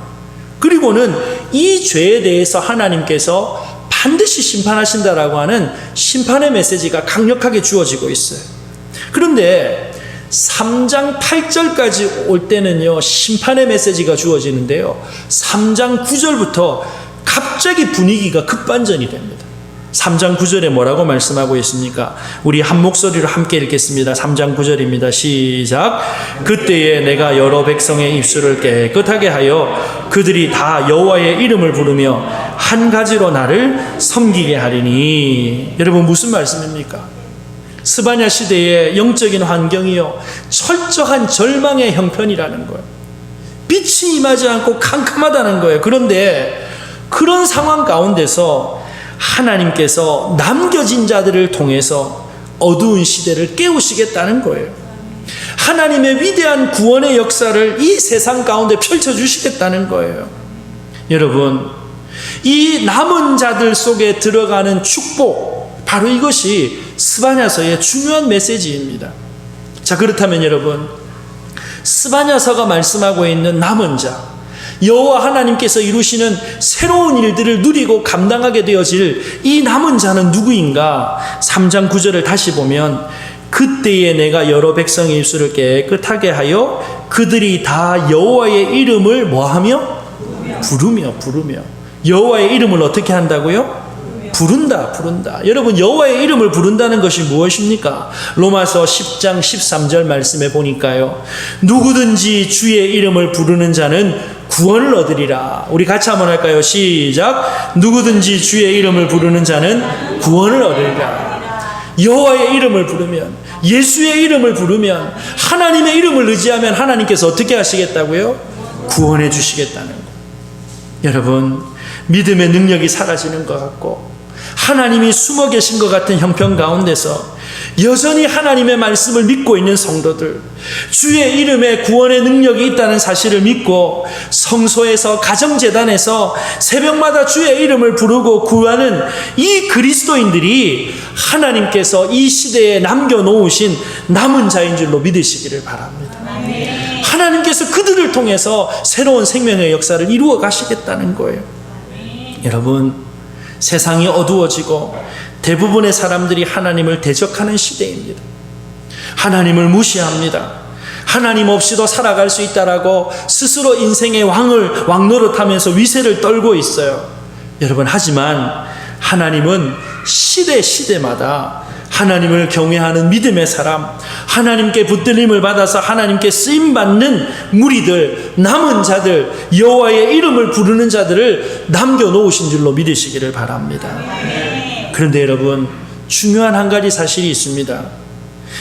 그리고는 이 죄에 대해서 하나님께서 반드시 심판하신다라고 하는 심판의 메시지가 강력하게 주어지고 있어요. 그런데 3장 8절까지 올 때는요, 심판의 메시지가 주어지는데요, 3장 9절부터 갑자기 분위기가 급반전이 됩니다. 3장 9절에 뭐라고 말씀하고 있습니까? 우리 한 목소리로 함께 읽겠습니다. 3장 9절입니다. 시작. 그때에 내가 여러 백성의 입술을 깨끗하게 하여 그들이 다 여호와의 이름을 부르며 한 가지로 나를 섬기게 하리니. 여러분, 무슨 말씀입니까? 스바냐 시대의 영적인 환경이요, 철저한 절망의 형편이라는 거예요. 빛이 임하지 않고 캄캄하다는 거예요. 그런데 그런 상황 가운데서 하나님께서 남겨진 자들을 통해서 어두운 시대를 깨우시겠다는 거예요. 하나님의 위대한 구원의 역사를 이 세상 가운데 펼쳐주시겠다는 거예요. 여러분, 이 남은 자들 속에 들어가는 축복, 바로 이것이 스바냐서의 중요한 메시지입니다. 자, 그렇다면 여러분, 스바냐서가 말씀하고 있는 남은 자, 여호와 하나님께서 이루시는 새로운 일들을 누리고 감당하게 되어질 이 남은 자는 누구인가? 3장 9절을 다시 보면 그때에 내가 여러 백성의 입술을 깨끗하게 하여 그들이 다 여호와의 이름을 뭐하며? 부르며. 여호와의 이름을 어떻게 한다고요? 부른다. 여러분, 여호와의 이름을 부른다는 것이 무엇입니까? 로마서 10장 13절 말씀에 보니까요, 누구든지 주의 이름을 부르는 자는 구원을 얻으리라. 우리 같이 한번 할까요? 시작. 누구든지 주의 이름을 부르는 자는 구원을 얻으리라. 여호와의 이름을 부르면, 예수의 이름을 부르면, 하나님의 이름을 의지하면 하나님께서 어떻게 하시겠다고요? 구원해 주시겠다는 거. 여러분, 믿음의 능력이 사라지는 것 같고 하나님이 숨어 계신 것 같은 형편 가운데서 여전히 하나님의 말씀을 믿고 있는 성도들, 주의 이름에 구원의 능력이 있다는 사실을 믿고 성소에서, 가정재단에서 새벽마다 주의 이름을 부르고 구하는 이 그리스도인들이 하나님께서 이 시대에 남겨놓으신 남은 자인 줄로 믿으시기를 바랍니다. 하나님께서 그들을 통해서 새로운 생명의 역사를 이루어 가시겠다는 거예요. 여러분, 세상이 어두워지고 대부분의 사람들이 하나님을 대적하는 시대입니다. 하나님을 무시합니다. 하나님 없이도 살아갈 수 있다라고 스스로 인생의 왕노릇하면서 위세를 떨고 있어요. 여러분, 하지만 하나님은 시대마다 하나님을 경외하는 믿음의 사람, 하나님께 붙들림을 받아서 하나님께 쓰임받는 무리들, 남은 자들, 여호와의 이름을 부르는 자들을 남겨놓으신 줄로 믿으시기를 바랍니다. 그런데 여러분, 중요한 한 가지 사실이 있습니다.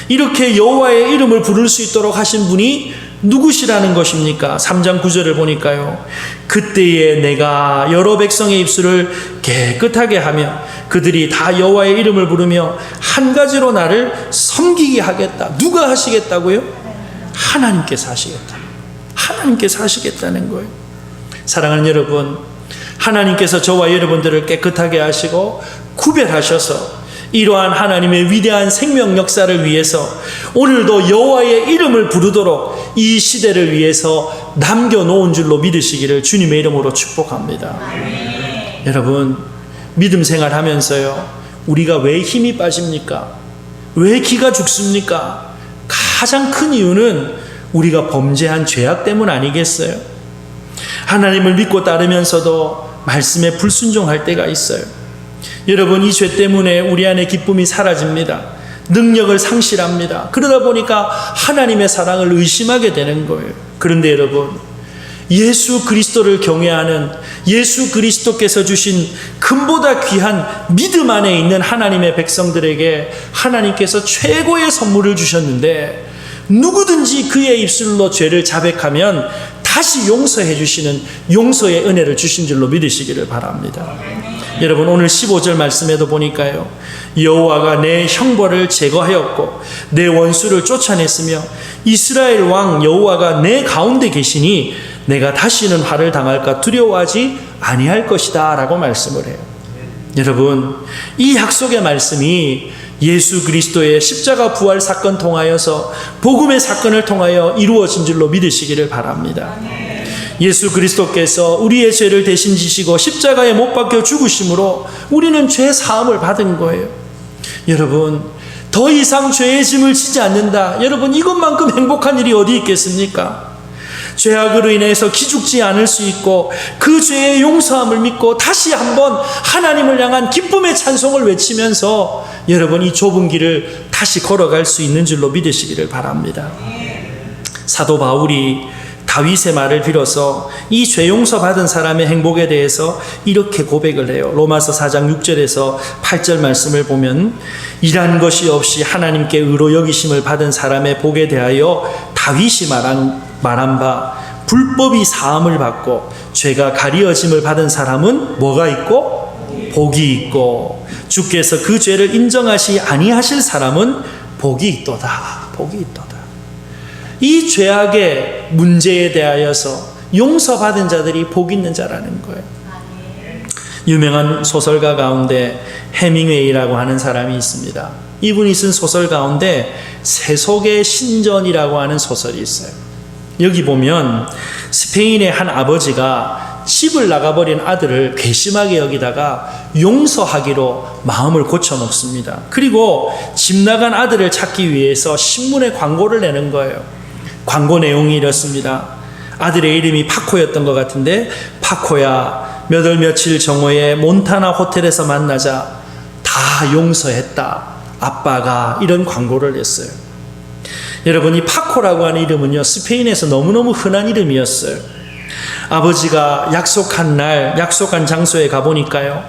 이렇게 여호와의 이름을 부를 수 있도록 하신 분이 누구시라는 것입니까? 3장 9절을 보니까요, 그때에 내가 여러 백성의 입술을 깨끗하게 하며 그들이 다 여호와의 이름을 부르며 한 가지로 나를 섬기게 하겠다. 누가 하시겠다고요? 하나님께서 하시겠다. 하나님께서 하시겠다는 거예요. 사랑하는 여러분, 하나님께서 저와 여러분들을 깨끗하게 하시고 구별하셔서 이러한 하나님의 위대한 생명 역사를 위해서 오늘도 여호와의 이름을 부르도록 이 시대를 위해서 남겨놓은 줄로 믿으시기를 주님의 이름으로 축복합니다. 여러분, 믿음 생활하면서요, 우리가 왜 힘이 빠집니까? 왜 기가 죽습니까? 가장 큰 이유는 우리가 범죄한 죄악 때문 아니겠어요? 하나님을 믿고 따르면서도 말씀에 불순종할 때가 있어요. 여러분, 이 죄 때문에 우리 안에 기쁨이 사라집니다. 능력을 상실합니다. 그러다 보니까 하나님의 사랑을 의심하게 되는 거예요. 그런데 여러분, 예수 그리스도를 경외하는, 예수 그리스도께서 주신 금보다 귀한 믿음 안에 있는 하나님의 백성들에게 하나님께서 최고의 선물을 주셨는데, 누구든지 그의 입술로 죄를 자백하면 다시 용서해 주시는 용서의 은혜를 주신 줄로 믿으시기를 바랍니다. 여러분, 오늘 15절 말씀에도 보니까요, 여호와가 내 형벌을 제거하였고 내 원수를 쫓아냈으며 이스라엘 왕 여호와가 내 가운데 계시니 내가 다시는 화를 당할까 두려워하지 아니할 것이다 라고 말씀을 해요. 여러분, 이 약속의 말씀이 예수 그리스도의 십자가 부활 사건 통하여서 복음의 사건을 통하여 이루어진 줄로 믿으시기를 바랍니다. 예수 그리스도께서 우리의 죄를 대신 지시고 십자가에 못 박혀 죽으심으로 우리는 죄 사함을 받은 거예요. 여러분, 더 이상 죄의 짐을 지지 않는다. 여러분, 이것만큼 행복한 일이 어디 있겠습니까? 죄악으로 인해서 기죽지 않을 수 있고 그 죄의 용서함을 믿고 다시 한번 하나님을 향한 기쁨의 찬송을 외치면서 여러분, 이 좁은 길을 다시 걸어갈 수 있는 줄로 믿으시기를 바랍니다. 사도 바울이 다윗의 말을 빌어서 이 죄 용서 받은 사람의 행복에 대해서 이렇게 고백을 해요. 로마서 4장 6절에서 8절 말씀을 보면, 일한 것이 없이 하나님께 의로 여기심을 받은 사람의 복에 대하여 다윗이 말한 바, 불법이 사함을 받고 죄가 가리어짐을 받은 사람은 뭐가 있고? 복이 있고, 주께서 그 죄를 인정하시 아니하실 사람은 복이 있도다. 복이 있도다. 이 죄악의 문제에 대하여서 용서받은 자들이 복 있는 자라는 거예요. 유명한 소설가 가운데 해밍웨이라고 하는 사람이 있습니다. 이분이 쓴 소설 가운데 세속의 신전이라고 하는 소설이 있어요. 여기 보면 스페인의 한 아버지가 집을 나가버린 아들을 괘씸하게 여기다가 용서하기로 마음을 고쳐놓습니다. 그리고 집 나간 아들을 찾기 위해서 신문에 광고를 내는 거예요. 광고 내용이 이렇습니다. 아들의 이름이 파코였던 것 같은데, 파코야, 몇 월 며칠 정오에 몬타나 호텔에서 만나자. 다 용서했다, 아빠가. 이런 광고를 냈어요. 여러분, 이 파코라고 하는 이름은요, 스페인에서 너무너무 흔한 이름이었어요. 아버지가 약속한 날, 약속한 장소에 가보니까요,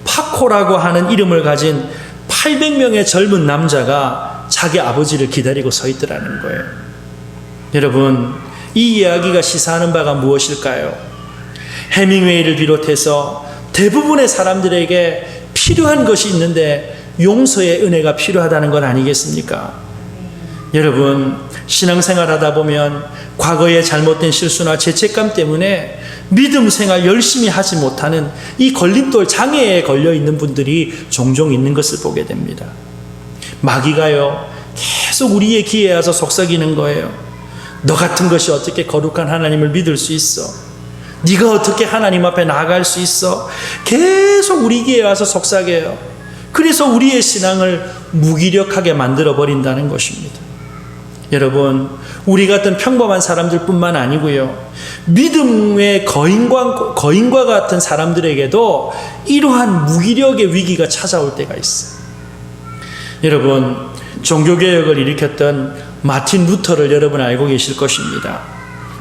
파코라고 하는 이름을 가진 800명의 젊은 남자가 자기 아버지를 기다리고 서 있더라는 거예요. 여러분, 이 이야기가 시사하는 바가 무엇일까요? 해밍웨이를 비롯해서 대부분의 사람들에게 필요한 것이 있는데 용서의 은혜가 필요하다는 건 아니겠습니까? 여러분, 신앙생활 하다 보면 과거의 잘못된 실수나 죄책감 때문에 믿음 생활 열심히 하지 못하는 이 걸림돌 장애에 걸려 있는 분들이 종종 있는 것을 보게 됩니다. 마귀가요, 계속 우리의 귀에 와서 속삭이는 거예요. 너 같은 것이 어떻게 거룩한 하나님을 믿을 수 있어? 네가 어떻게 하나님 앞에 나아갈 수 있어? 계속 우리 귀에 와서 속삭여요. 그래서 우리의 신앙을 무기력하게 만들어 버린다는 것입니다. 여러분, 우리 같은 평범한 사람들뿐만 아니고요, 믿음의 거인과 같은 사람들에게도 이러한 무기력의 위기가 찾아올 때가 있어요. 여러분, 종교개혁을 일으켰던 마틴 루터를 여러분 알고 계실 것입니다.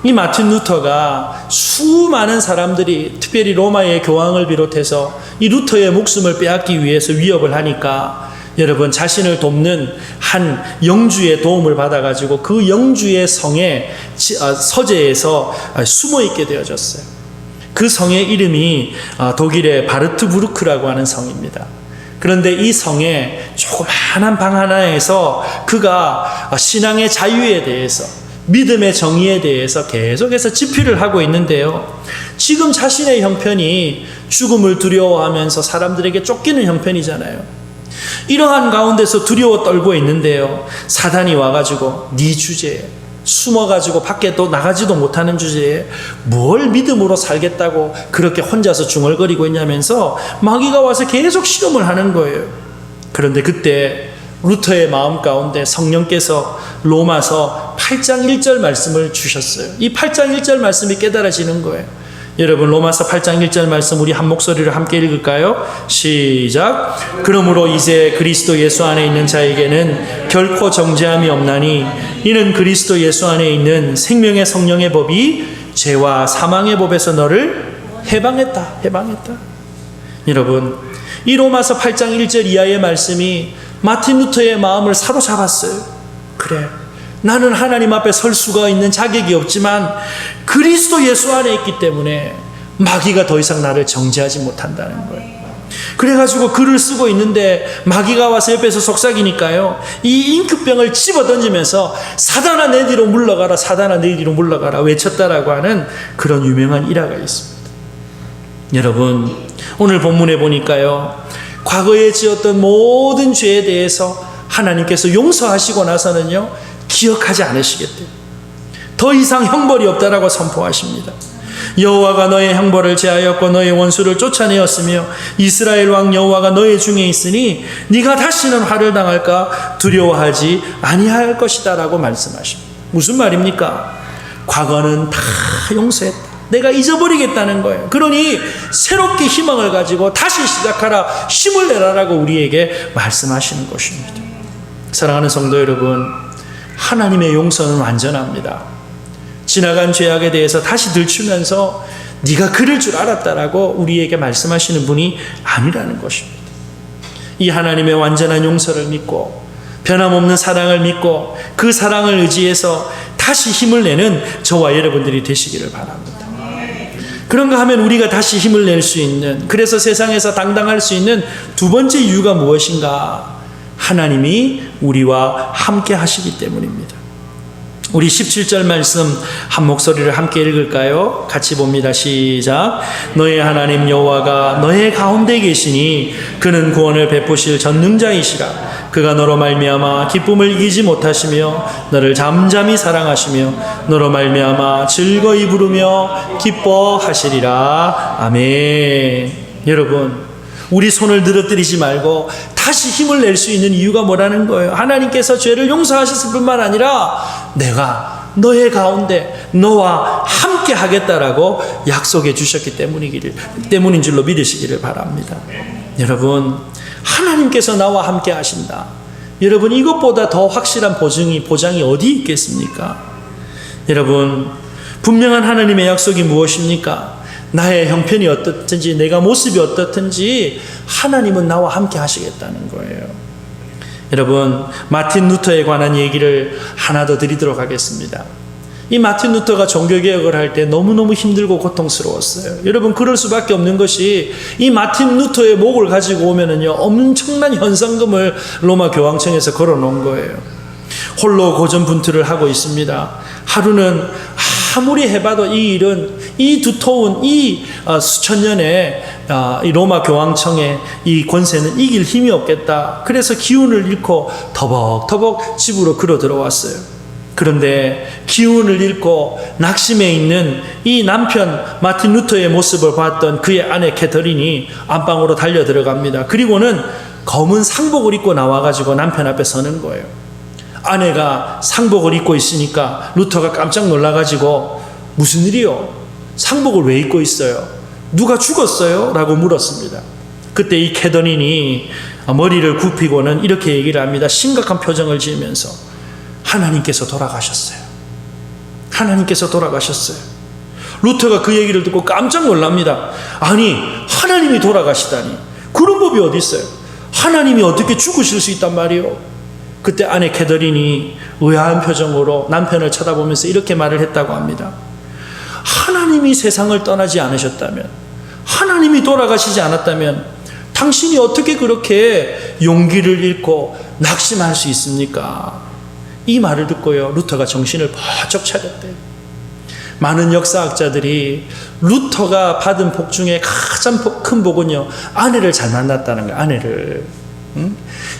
이 마틴 루터가 수많은 사람들이, 특별히 로마의 교황을 비롯해서 이 루터의 목숨을 빼앗기 위해서 위협을 하니까 여러분, 자신을 돕는 한 영주의 도움을 받아가지고 그 영주의 성의 서재에서 숨어 있게 되어졌어요. 그 성의 이름이 독일의 바르트부르크라고 하는 성입니다. 그런데 이 성에 조그마한 방 하나에서 그가 신앙의 자유에 대해서, 믿음의 정의에 대해서 계속해서 집필을 하고 있는데요. 지금 자신의 형편이 죽음을 두려워하면서 사람들에게 쫓기는 형편이잖아요. 이러한 가운데서 두려워 떨고 있는데요. 사단이 와가지고 네 주제에, 숨어가지고 밖에 또 나가지도 못하는 주제에 뭘 믿음으로 살겠다고 그렇게 혼자서 중얼거리고 있냐면서 마귀가 와서 계속 시험을 하는 거예요. 그런데 그때 루터의 마음 가운데 성령께서 로마서 8장 1절 말씀을 주셨어요. 이 8장 1절 말씀이 깨달아지는 거예요. 여러분, 로마서 8장 1절 말씀 우리 한 목소리로 함께 읽을까요? 시작. 그러므로 이제 그리스도 예수 안에 있는 자에게는 결코 정죄함이 없나니 이는 그리스도 예수 안에 있는 생명의 성령의 법이 죄와 사망의 법에서 너를 해방했다. 여러분, 이 로마서 8장 1절 이하의 말씀이 마틴 루터의 마음을 사로잡았어요. 그래, 나는 하나님 앞에 설 수가 있는 자격이 없지만 그리스도 예수 안에 있기 때문에 마귀가 더 이상 나를 정죄하지 못한다는 거예요. 그래가지고 글을 쓰고 있는데 마귀가 와서 옆에서 속삭이니까요, 이 잉크병을 집어 던지면서 사단아 내 뒤로 물러가라, 사단아 내 뒤로 물러가라 외쳤다라고 하는 그런 유명한 일화가 있습니다. 여러분, 오늘 본문에 보니까요, 과거에 지었던 모든 죄에 대해서 하나님께서 용서하시고 나서는요, 기억하지 않으시겠대요. 더 이상 형벌이 없다라고 선포하십니다. 여호와가 너의 형벌을 제하였고 너의 원수를 쫓아내었으며 이스라엘 왕 여호와가 너의 중에 있으니 네가 다시는 화를 당할까 두려워하지 아니할 것이다 라고 말씀하십니다. 무슨 말입니까? 과거는 다 용서했다, 내가 잊어버리겠다는 거예요. 그러니 새롭게 희망을 가지고 다시 시작하라, 힘을 내라라고 우리에게 말씀하시는 것입니다. 사랑하는 성도 여러분, 하나님의 용서는 완전합니다. 지나간 죄악에 대해서 다시 들추면서 네가 그럴 줄 알았다라고 우리에게 말씀하시는 분이 아니라는 것입니다. 이 하나님의 완전한 용서를 믿고 변함없는 사랑을 믿고 그 사랑을 의지해서 다시 힘을 내는 저와 여러분들이 되시기를 바랍니다. 그런가 하면 우리가 다시 힘을 낼 수 있는, 그래서 세상에서 당당할 수 있는 두 번째 이유가 무엇인가? 하나님이 우리와 함께 하시기 때문입니다. 우리 17절 말씀 한 목소리를 함께 읽을까요? 같이 봅니다. 시작. 너의 하나님 여호와가 너의 가운데 계시니 그는 구원을 베푸실 전능자이시라. 그가 너로 말미암아 기쁨을 이기지 못하시며 너를 잠잠히 사랑하시며 너로 말미암아 즐거이 부르며 기뻐하시리라. 아멘. 여러분, 우리 손을 늘어뜨리지 말고 다시 힘을 낼 수 있는 이유가 뭐라는 거예요? 하나님께서 죄를 용서하셨을 뿐만 아니라 내가 너의 가운데 너와 함께 하겠다라고 약속해 주셨기 때문인 줄로 믿으시기를 바랍니다. 여러분, 하나님께서 나와 함께 하신다. 여러분, 이것보다 더 확실한 보장이 어디 있겠습니까? 여러분, 분명한 하나님의 약속이 무엇입니까? 나의 형편이 어떻든지 내가 모습이 어떻든지 하나님은 나와 함께 하시겠다는 거예요. 여러분, 마틴 루터에 관한 얘기를 하나 더 드리도록 하겠습니다. 이 마틴 루터가 종교개혁을 할 때 너무너무 힘들고 고통스러웠어요. 여러분, 그럴 수밖에 없는 것이 이 마틴 루터의 목을 가지고 오면은요, 엄청난 현상금을 로마 교황청에서 걸어놓은 거예요. 홀로 고전분투를 하고 있습니다. 하루는 아무리 해봐도 이 일은, 이 두터운 이 수천 년의 이 로마 교황청의 이 권세는 이길 힘이 없겠다. 그래서 기운을 잃고 터벅터벅 집으로 걸어 들어왔어요. 그런데 기운을 잃고 낙심해 있는 이 남편 마틴 루터의 모습을 봤던 그의 아내 캐터린이 안방으로 달려 들어갑니다. 그리고는 검은 상복을 입고 나와가지고 남편 앞에 서는 거예요. 아내가 상복을 입고 있으니까 루터가 깜짝 놀라가지고 무슨 일이요? 상복을 왜 입고 있어요? 누가 죽었어요? 라고 물었습니다. 그때 이 캐더린이 머리를 굽히고는 이렇게 얘기를 합니다. 심각한 표정을 지으면서 하나님께서 돌아가셨어요. 하나님께서 돌아가셨어요. 루터가 그 얘기를 듣고 깜짝 놀랍니다. 아니, 하나님이 돌아가시다니, 그런 법이 어디 있어요? 하나님이 어떻게 죽으실 수 있단 말이에요? 그때 아내 캐더린이 의아한 표정으로 남편을 쳐다보면서 이렇게 말을 했다고 합니다. 하나님이 세상을 떠나지 않으셨다면, 하나님이 돌아가시지 않았다면 당신이 어떻게 그렇게 용기를 잃고 낙심할 수 있습니까? 이 말을 듣고요, 루터가 정신을 번쩍 차렸대요. 많은 역사학자들이 루터가 받은 복 중에 가장 큰 복은요, 아내를 잘 만났다는 거예요. 아내를.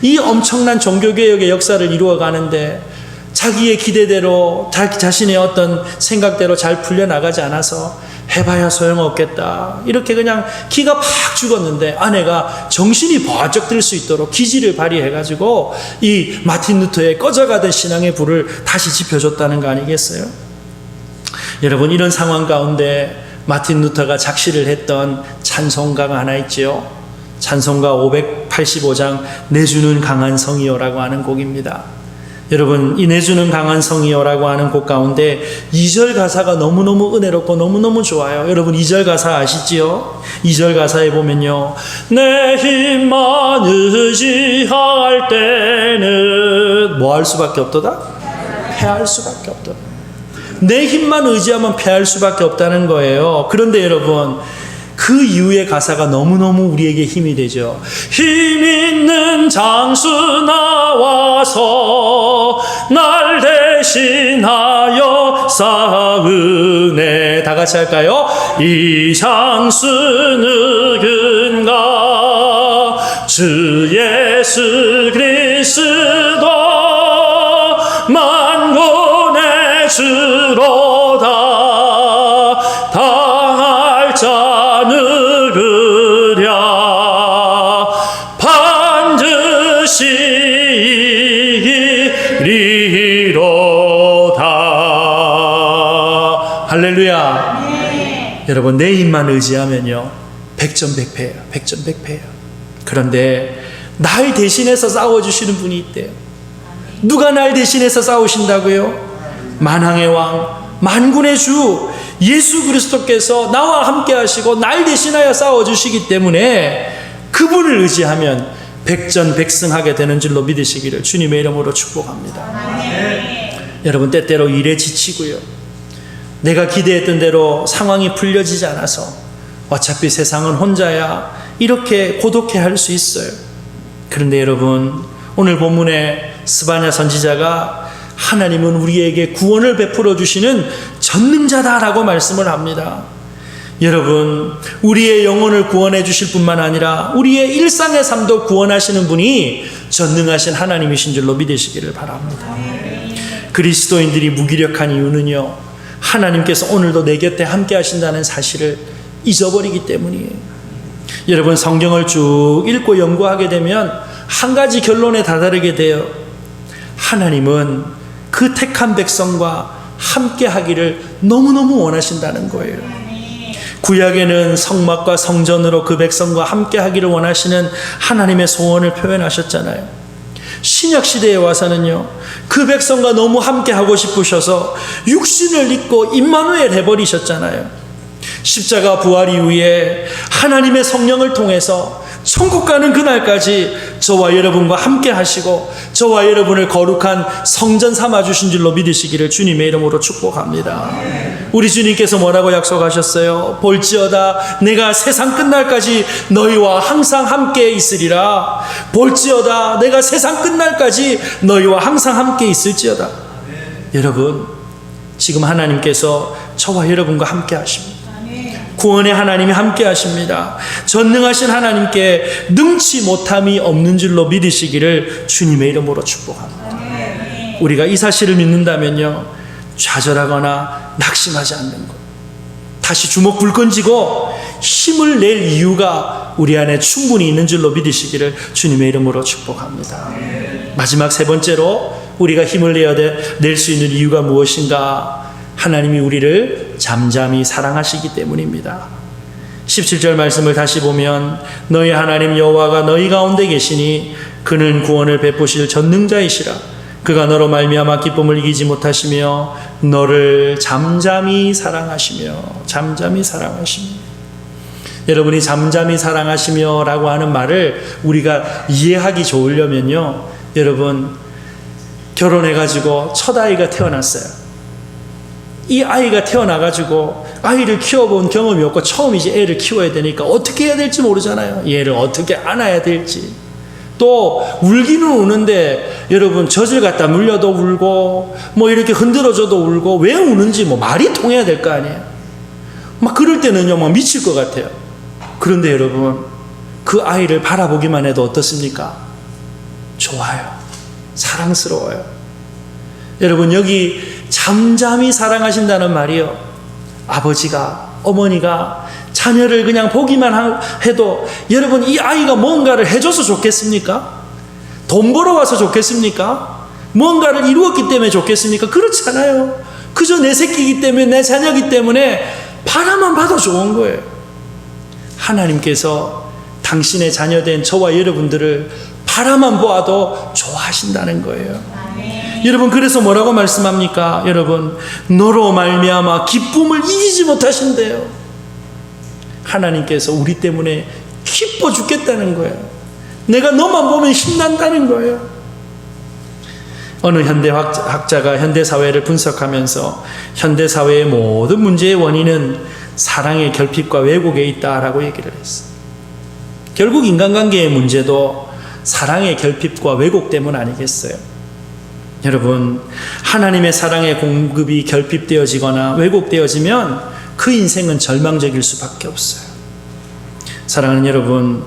이 엄청난 종교개혁의 역사를 이루어가는데 자기의 기대대로 자신의 어떤 생각대로 잘 풀려나가지 않아서 해봐야 소용없겠다, 이렇게 그냥 기가 팍 죽었는데 아내가 정신이 번쩍 들 수 있도록 기지를 발휘해가지고 이 마틴 루터의 꺼져가던 신앙의 불을 다시 지펴줬다는 거 아니겠어요? 여러분, 이런 상황 가운데 마틴 루터가 작시를 했던 찬송가가 하나 있지요. 찬송가 585장 내주는 강한 성이요라고 하는 곡입니다. 여러분, 이 내주는 강한 성이요라고 하는 곡 가운데 2절 가사가 너무너무 은혜롭고 너무너무 좋아요. 여러분, 2절 가사 아시지요? 2절 가사에 보면요, 내 힘만 의지할 때는 뭐 할 수밖에 없도다? 패할 수밖에 없도다. 내 힘만 의지하면 패할 수밖에 없다는 거예요. 그런데 여러분, 그 이후의 가사가 너무너무 우리에게 힘이 되죠. 힘 있는 장수 나와서 날 대신하여 싸우네. 다 같이 할까요? 이 장수 누군가? 주 예수 그리스도 만군의 주로다. 당할 자 누구랴? 반드시 이리로다. 할렐루야. 여러분, 내 힘만 의지하면요, 백전백패예요. 백전백패예요. 그런데 날 대신해서 싸워주시는 분이 있대요. 누가 날 대신해서 싸우신다고요? 만왕의 왕, 만군의 주 예수 그리스도께서 나와 함께 하시고 날 대신하여 싸워주시기 때문에 그분을 의지하면 백전백승하게 되는 줄로 믿으시기를 주님의 이름으로 축복합니다. 여러분, 때때로 일에 지치고요, 내가 기대했던 대로 상황이 풀려지지 않아서 어차피 세상은 혼자야, 이렇게 고독해할 수 있어요. 그런데 여러분, 오늘 본문에 스바냐 선지자가 하나님은 우리에게 구원을 베풀어 주시는 전능자다라고 말씀을 합니다. 여러분, 우리의 영혼을 구원해 주실 뿐만 아니라 우리의 일상의 삶도 구원하시는 분이 전능하신 하나님이신 줄로 믿으시기를 바랍니다. 그리스도인들이 무기력한 이유는요, 하나님께서 오늘도 내 곁에 함께 하신다는 사실을 잊어버리기 때문이에요. 여러분, 성경을 쭉 읽고 연구하게 되면 한 가지 결론에 다다르게 돼요. 하나님은 그 택한 백성과 함께 하기를 너무너무 원하신다는 거예요. 구약에는 성막과 성전으로 그 백성과 함께 하기를 원하시는 하나님의 소원을 표현하셨잖아요. 신약 시대에 와서는요, 그 백성과 너무 함께 하고 싶으셔서 육신을 입고 임마누엘 해버리셨잖아요. 십자가 부활 이후에 하나님의 성령을 통해서 천국 가는 그날까지 저와 여러분과 함께 하시고 저와 여러분을 거룩한 성전 삼아 주신 줄로 믿으시기를 주님의 이름으로 축복합니다. 우리 주님께서 뭐라고 약속하셨어요? 볼지어다 내가 세상 끝날까지 너희와 항상 함께 있으리라. 볼지어다 내가 세상 끝날까지 너희와 항상 함께 있을지어다. 여러분, 지금 하나님께서 저와 여러분과 함께 하십니다. 구원의 하나님이 함께 하십니다. 전능하신 하나님께 능치 못함이 없는 줄로 믿으시기를 주님의 이름으로 축복합니다. 우리가 이 사실을 믿는다면요, 좌절하거나 낙심하지 않는 것, 다시 주먹 불끈 쥐고 힘을 낼 이유가 우리 안에 충분히 있는 줄로 믿으시기를 주님의 이름으로 축복합니다. 마지막 세 번째로 우리가 힘을 낼 수 있는 이유가 무엇인가? 하나님이 우리를 잠잠히 사랑하시기 때문입니다. 17절 말씀을 다시 보면 너희 하나님 여호와가 너희 가운데 계시니 그는 구원을 베푸실 전능자이시라. 그가 너로 말미암아 기쁨을 이기지 못하시며 너를 잠잠히 사랑하시며. 여러분이 잠잠히 사랑하시며 라고 하는 말을 우리가 이해하기 좋으려면요, 여러분, 결혼해가지고 첫 아이가 태어났어요. 이 아이가 태어나가지고 아이를 키워본 경험이 없고 처음 이제 애를 키워야 되니까 어떻게 해야 될지 모르잖아요. 얘를 어떻게 안아야 될지. 또 울기는 우는데 여러분 젖을 갖다 물려도 울고 뭐 이렇게 흔들어줘도 울고 왜 우는지 뭐 말이 통해야 될 거 아니에요. 막 그럴 때는요 막 미칠 것 같아요. 그런데 여러분 그 아이를 바라보기만 해도 어떻습니까? 좋아요. 사랑스러워요. 여러분 여기 잠잠히 사랑하신다는 말이요. 아버지가 어머니가 자녀를 그냥 보기만 해도 여러분 이 아이가 뭔가를 해줘서 좋겠습니까? 돈 벌어와서 좋겠습니까? 뭔가를 이루었기 때문에 좋겠습니까? 그렇지 않아요. 그저 내 새끼이기 때문에 내 자녀이기 때문에 바라만 봐도 좋은 거예요. 하나님께서 당신의 자녀된 저와 여러분들을 바라만 보아도 좋아하신다는 거예요. 여러분 그래서 뭐라고 말씀합니까? 여러분 너로 말미암아 기쁨을 이기지 못하신대요. 하나님께서 우리 때문에 기뻐 죽겠다는 거예요. 내가 너만 보면 신난다는 거예요. 어느 현대학자가 현대사회를 분석하면서 현대사회의 모든 문제의 원인은 사랑의 결핍과 왜곡에 있다라고 얘기를 했어요. 결국 인간관계의 문제도 사랑의 결핍과 왜곡 때문 아니겠어요? 여러분 하나님의 사랑의 공급이 결핍되어지거나 왜곡되어지면 그 인생은 절망적일 수밖에 없어요. 사랑하는 여러분,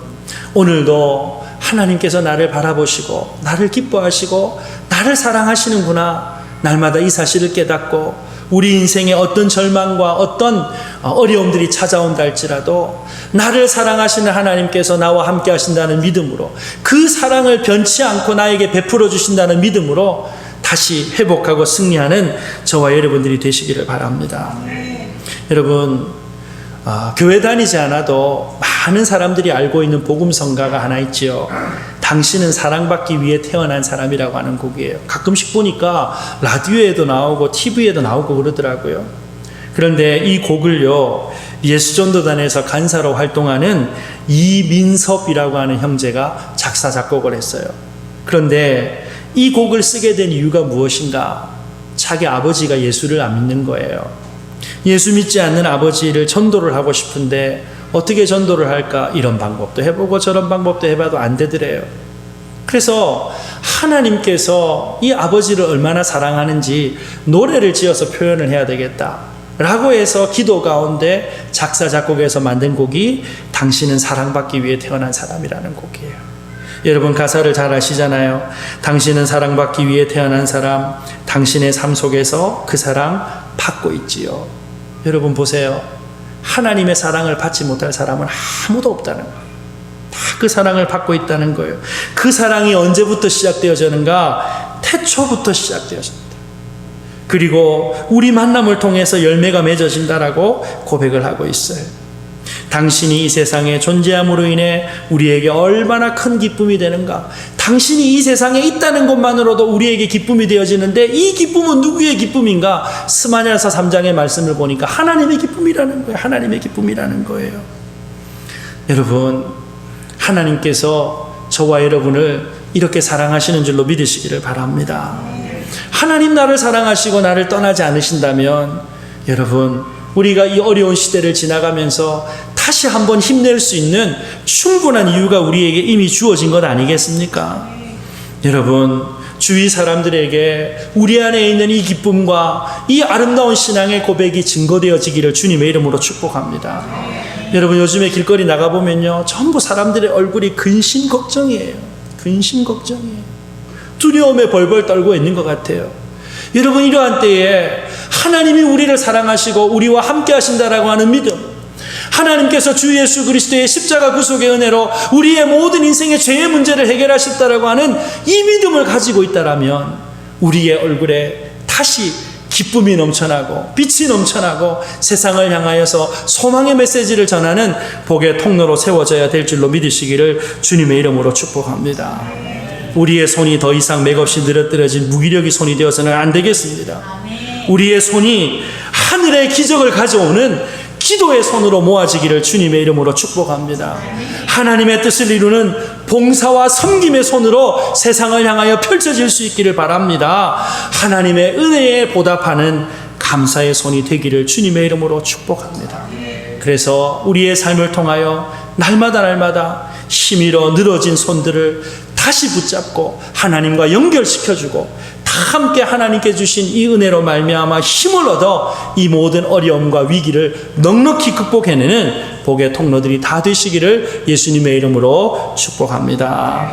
오늘도 하나님께서 나를 바라보시고 나를 기뻐하시고 나를 사랑하시는구나, 날마다 이 사실을 깨닫고 우리 인생에 어떤 절망과 어떤 어려움들이 찾아온다 할지라도 나를 사랑하시는 하나님께서 나와 함께 하신다는 믿음으로, 그 사랑을 변치 않고 나에게 베풀어 주신다는 믿음으로 다시 회복하고 승리하는 저와 여러분들이 되시기를 바랍니다. 여러분 교회 다니지 않아도 많은 사람들이 알고 있는 복음성가가 하나 있지요. 당신은 사랑받기 위해 태어난 사람이라고 하는 곡이에요. 가끔씩 보니까 라디오에도 나오고 TV에도 나오고 그러더라고요. 그런데 이 곡을요 예수전도단에서 간사로 활동하는 이민섭이라고 하는 형제가 작사 작곡을 했어요. 그런데 이 곡을 쓰게 된 이유가 무엇인가? 자기 아버지가 예수를 안 믿는 거예요. 예수 믿지 않는 아버지를 전도를 하고 싶은데 어떻게 전도를 할까? 이런 방법도 해보고 저런 방법도 해봐도 안 되더래요. 그래서 하나님께서 이 아버지를 얼마나 사랑하는지 노래를 지어서 표현을 해야 되겠다 라고 해서 기도 가운데 작사 작곡해서 만든 곡이 당신은 사랑받기 위해 태어난 사람이라는 곡이에요. 여러분 가사를 잘 아시잖아요. 당신은 사랑받기 위해 태어난 사람, 당신의 삶 속에서 그 사랑 받고 있지요. 여러분 보세요. 하나님의 사랑을 받지 못할 사람은 아무도 없다는 거예요. 다 그 사랑을 받고 있다는 거예요. 그 사랑이 언제부터 시작되어지는가? 태초부터 시작되어진다. 그리고 우리 만남을 통해서 열매가 맺어진다라고 고백을 하고 있어요. 당신이 이 세상에 존재함으로 인해 우리에게 얼마나 큰 기쁨이 되는가? 당신이 이 세상에 있다는 것만으로도 우리에게 기쁨이 되어지는데 이 기쁨은 누구의 기쁨인가? 스마냐서 3장의 말씀을 보니까 하나님의 기쁨이라는 거예요. 하나님의 기쁨이라는 거예요. 여러분 하나님께서 저와 여러분을 이렇게 사랑하시는 줄로 믿으시기를 바랍니다. 하나님 나를 사랑하시고 나를 떠나지 않으신다면 여러분 우리가 이 어려운 시대를 지나가면서 다시 한번 힘낼 수 있는 충분한 이유가 우리에게 이미 주어진 것 아니겠습니까? 여러분 주위 사람들에게 우리 안에 있는 이 기쁨과 이 아름다운 신앙의 고백이 증거되어지기를 주님의 이름으로 축복합니다. 여러분 요즘에 길거리 나가보면요 전부 사람들의 얼굴이 근심 걱정이에요. 근심 걱정이에요. 두려움에 벌벌 떨고 있는 것 같아요. 여러분 이러한 때에 하나님이 우리를 사랑하시고 우리와 함께 하신다라고 하는 믿음, 하나님께서 주 예수 그리스도의 십자가 구속의 은혜로 우리의 모든 인생의 죄의 문제를 해결하셨다라고 하는 이 믿음을 가지고 있다라면 우리의 얼굴에 다시 기쁨이 넘쳐나고 빛이 넘쳐나고 세상을 향하여서 소망의 메시지를 전하는 복의 통로로 세워져야 될 줄로 믿으시기를 주님의 이름으로 축복합니다. 우리의 손이 더 이상 맥없이 늘어뜨려진 무기력의 손이 되어서는 안 되겠습니다. 우리의 손이 하늘의 기적을 가져오는 기도의 손으로 모아지기를 주님의 이름으로 축복합니다. 하나님의 뜻을 이루는 봉사와 섬김의 손으로 세상을 향하여 펼쳐질 수 있기를 바랍니다. 하나님의 은혜에 보답하는 감사의 손이 되기를 주님의 이름으로 축복합니다. 그래서 우리의 삶을 통하여 날마다 힘이로 늘어진 손들을 다시 붙잡고 하나님과 연결시켜주고 다 함께 하나님께 주신 이 은혜로 말미암아 힘을 얻어 이 모든 어려움과 위기를 넉넉히 극복해내는 복의 통로들이 다 되시기를 예수님의 이름으로 축복합니다.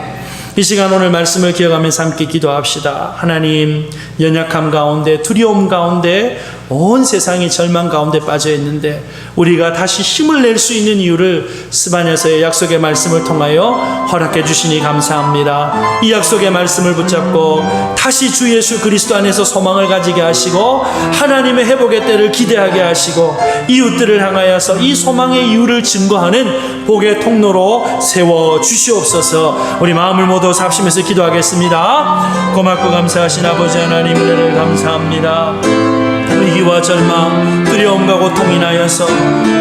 이 시간 오늘 말씀을 기억하면서 함께 기도합시다. 하나님, 연약함 가운데, 두려움 가운데, 온 세상이 절망 가운데 빠져 있는데 우리가 다시 힘을 낼 수 있는 이유를 스바냐서의 약속의 말씀을 통하여 허락해 주시니 감사합니다. 이 약속의 말씀을 붙잡고 다시 주 예수 그리스도 안에서 소망을 가지게 하시고 하나님의 회복의 때를 기대하게 하시고 이웃들을 향하여서 이 소망의 이유를 증거하는 복의 통로로 세워 주시옵소서. 우리 마음을 모두 합심해서 기도하겠습니다. 고맙고 감사하신 아버지 하나님, 은혜를 감사합니다. 위기와 절망, 두려움과 고통 인하여서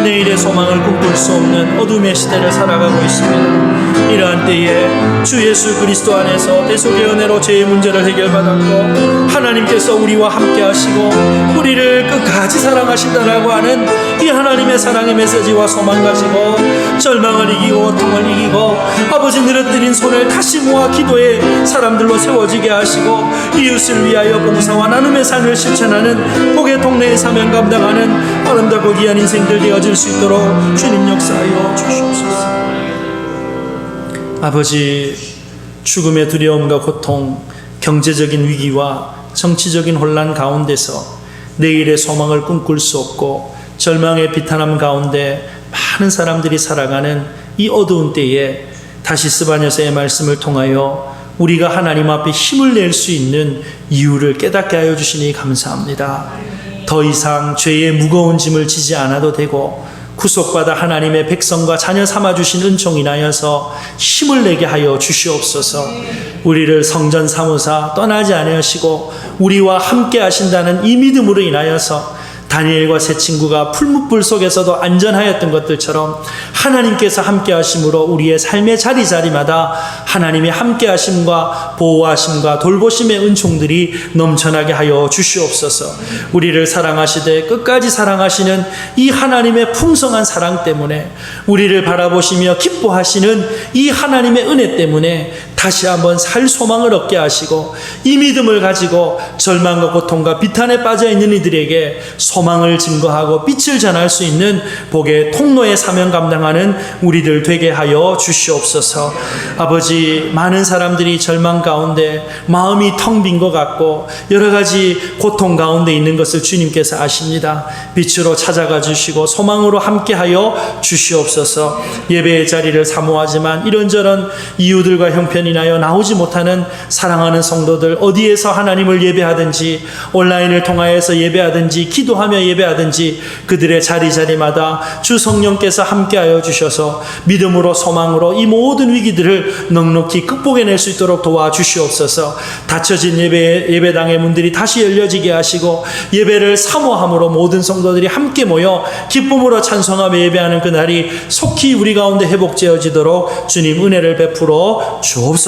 내일의 소망을 꿈꿀 수 없는 어둠의 시대를 살아가고 있습니다. 이러한 때에 주 예수 그리스도 안에서 대속의 은혜로 죄의 문제를 해결받았고 하나님께서 우리와 함께 하시고 우리를 끝까지 사랑하신다라고 하는 이 하나님의 사랑의 메시지와 소망 가지고 절망을 이기고 고통을 이기고 아버지 늘어뜨린 손을 다시 모아 기도의 사람들로 세워지게 하시고 이웃을 위하여 봉사와 나눔의 삶을 실천하는 복의 통로의 사명 감당하는 아름답고 귀한 인생들 되어질 수 있도록 주님 역사하여 주시옵소서. 아버지, 죽음의 두려움과 고통, 경제적인 위기와 정치적인 혼란 가운데서 내일의 소망을 꿈꿀 수 없고 절망의 비탄함 가운데 많은 사람들이 살아가는 이 어두운 때에 다시 스바냐서의 말씀을 통하여 우리가 하나님 앞에 힘을 낼 수 있는 이유를 깨닫게 하여 주시니 감사합니다. 더 이상 죄의 무거운 짐을 지지 않아도 되고 구속받아 하나님의 백성과 자녀 삼아주신 은총 인하여서 힘을 내게 하여 주시옵소서. 우리를 성전 사무사 떠나지 아니하시고 우리와 함께 하신다는 이 믿음으로 인하여서 다니엘과 세 친구가 풀무불 속에서도 안전하였던 것들처럼 하나님께서 함께 하심으로 우리의 삶의 자리자리마다 하나님의 함께 하심과 보호하심과 돌보심의 은총들이 넘쳐나게 하여 주시옵소서. 우리를 사랑하시되 끝까지 사랑하시는 이 하나님의 풍성한 사랑 때문에 우리를 바라보시며 기뻐하시는 이 하나님의 은혜 때문에 다시 한번 살 소망을 얻게 하시고 이 믿음을 가지고 절망과 고통과 비탄에 빠져 있는 이들에게 소망을 증거하고 빛을 전할 수 있는 복의 통로의 사명 감당하는 우리들 되게 하여 주시옵소서. 아버지, 많은 사람들이 절망 가운데 마음이 텅 빈 것 같고 여러 가지 고통 가운데 있는 것을 주님께서 아십니다. 빛으로 찾아가 주시고 소망으로 함께하여 주시옵소서. 예배의 자리를 사모하지만 이런저런 이유들과 형편이 인하여 나오지 못하는 사랑하는 성도들, 어디에서 하나님을 예배하든지 온라인을 통하여서 예배하든지 기도하며 예배하든지 그들의 자리자리마다 주 성령께서 함께하여 주셔서 믿음으로 소망으로 이 모든 위기들을 넉넉히 극복해낼 수 있도록 도와주시옵소서. 닫혀진 예배당의 문들이 다시 열려지게 하시고 예배를 사모함으로 모든 성도들이 함께 모여 기쁨으로 찬송하며 예배하는 그날이 속히 우리 가운데 회복되어지도록 주님 은혜를 베풀어 주옵소서.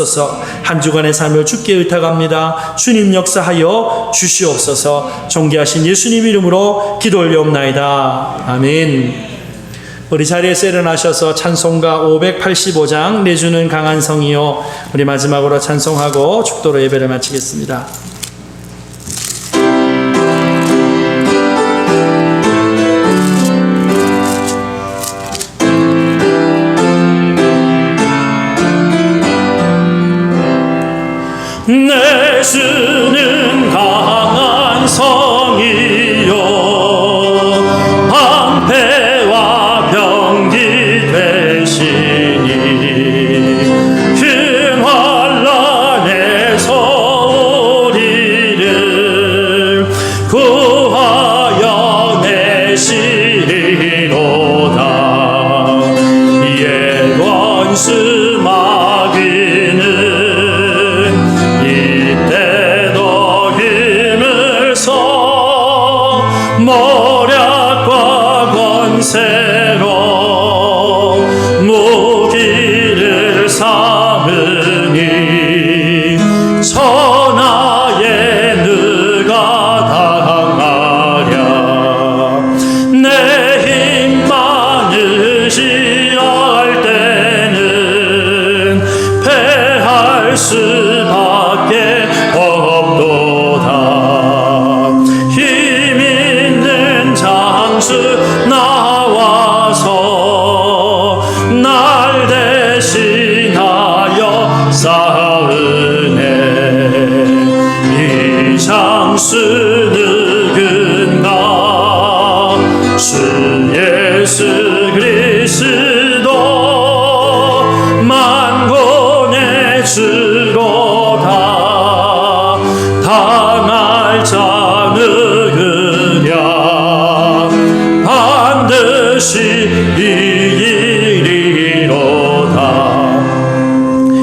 한 주간의 삶을 주께 의탁합니다. 주님 역사하여 주시옵소서. 존귀하신 예수님 이름으로 기도 올려옵나이다. 아멘. 우리 자리에서 일어나셔서 찬송가 585장 내주는 강한 성이요, 우리 마지막으로 찬송하고 축도로 예배를 마치겠습니다. 내주는 강한 성이요, 방패와 병기 되시니 큰 환난에서 우리를 구하여 내시리로다. 옛 원수 마귀는 이때도 할 수밖에 없도다. 힘 있는 장수 나와서 날 대신하여 싸우네. 이 장수 누군가? 주 예수 그리스도 만군의 주로다. 당할 자 누구냐? 반드시 이기리로다.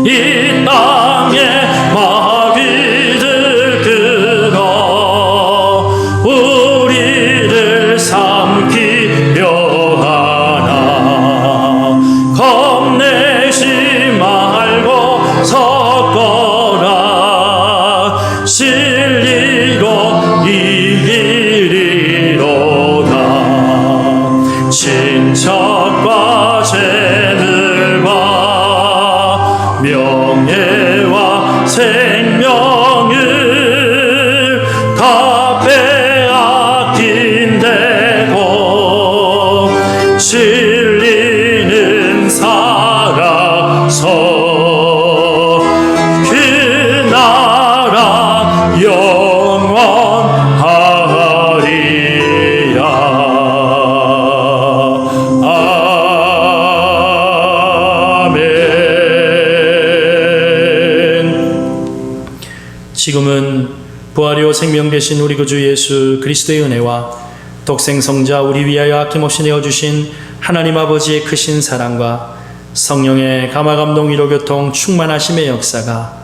이 땅에 마귀들 끊어 우리를 삼키려 하나. 겁내지 말고 섰거라. 진리로 이기리로다. 친척과 재물과 명예와 생명을 다 빼앗긴대고 진리는 살아서 그 나라 영원하리라. 아멘. 지금은 부활이요 생명 되신 우리 구주 예수 그리스도의 은혜와 독생성자 우리 위하여 아낌없이 내어주신 하나님 아버지의 크신 사랑과 성령의 감화감동 위로교통 충만하심의 역사가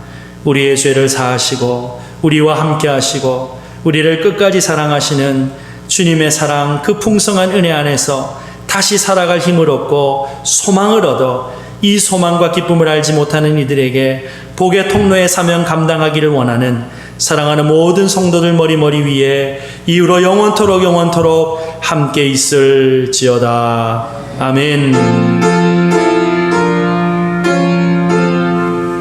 우리의 죄를 사하시고 우리와 함께 하시고 우리를 끝까지 사랑하시는 주님의 사랑 그 풍성한 은혜 안에서 다시 살아갈 힘을 얻고 소망을 얻어 이 소망과 기쁨을 알지 못하는 이들에게 복의 통로의 사명 감당하기를 원하는 사랑하는 모든 성도들 머리 위에 이후로 영원토록 함께 있을지어다. 아멘.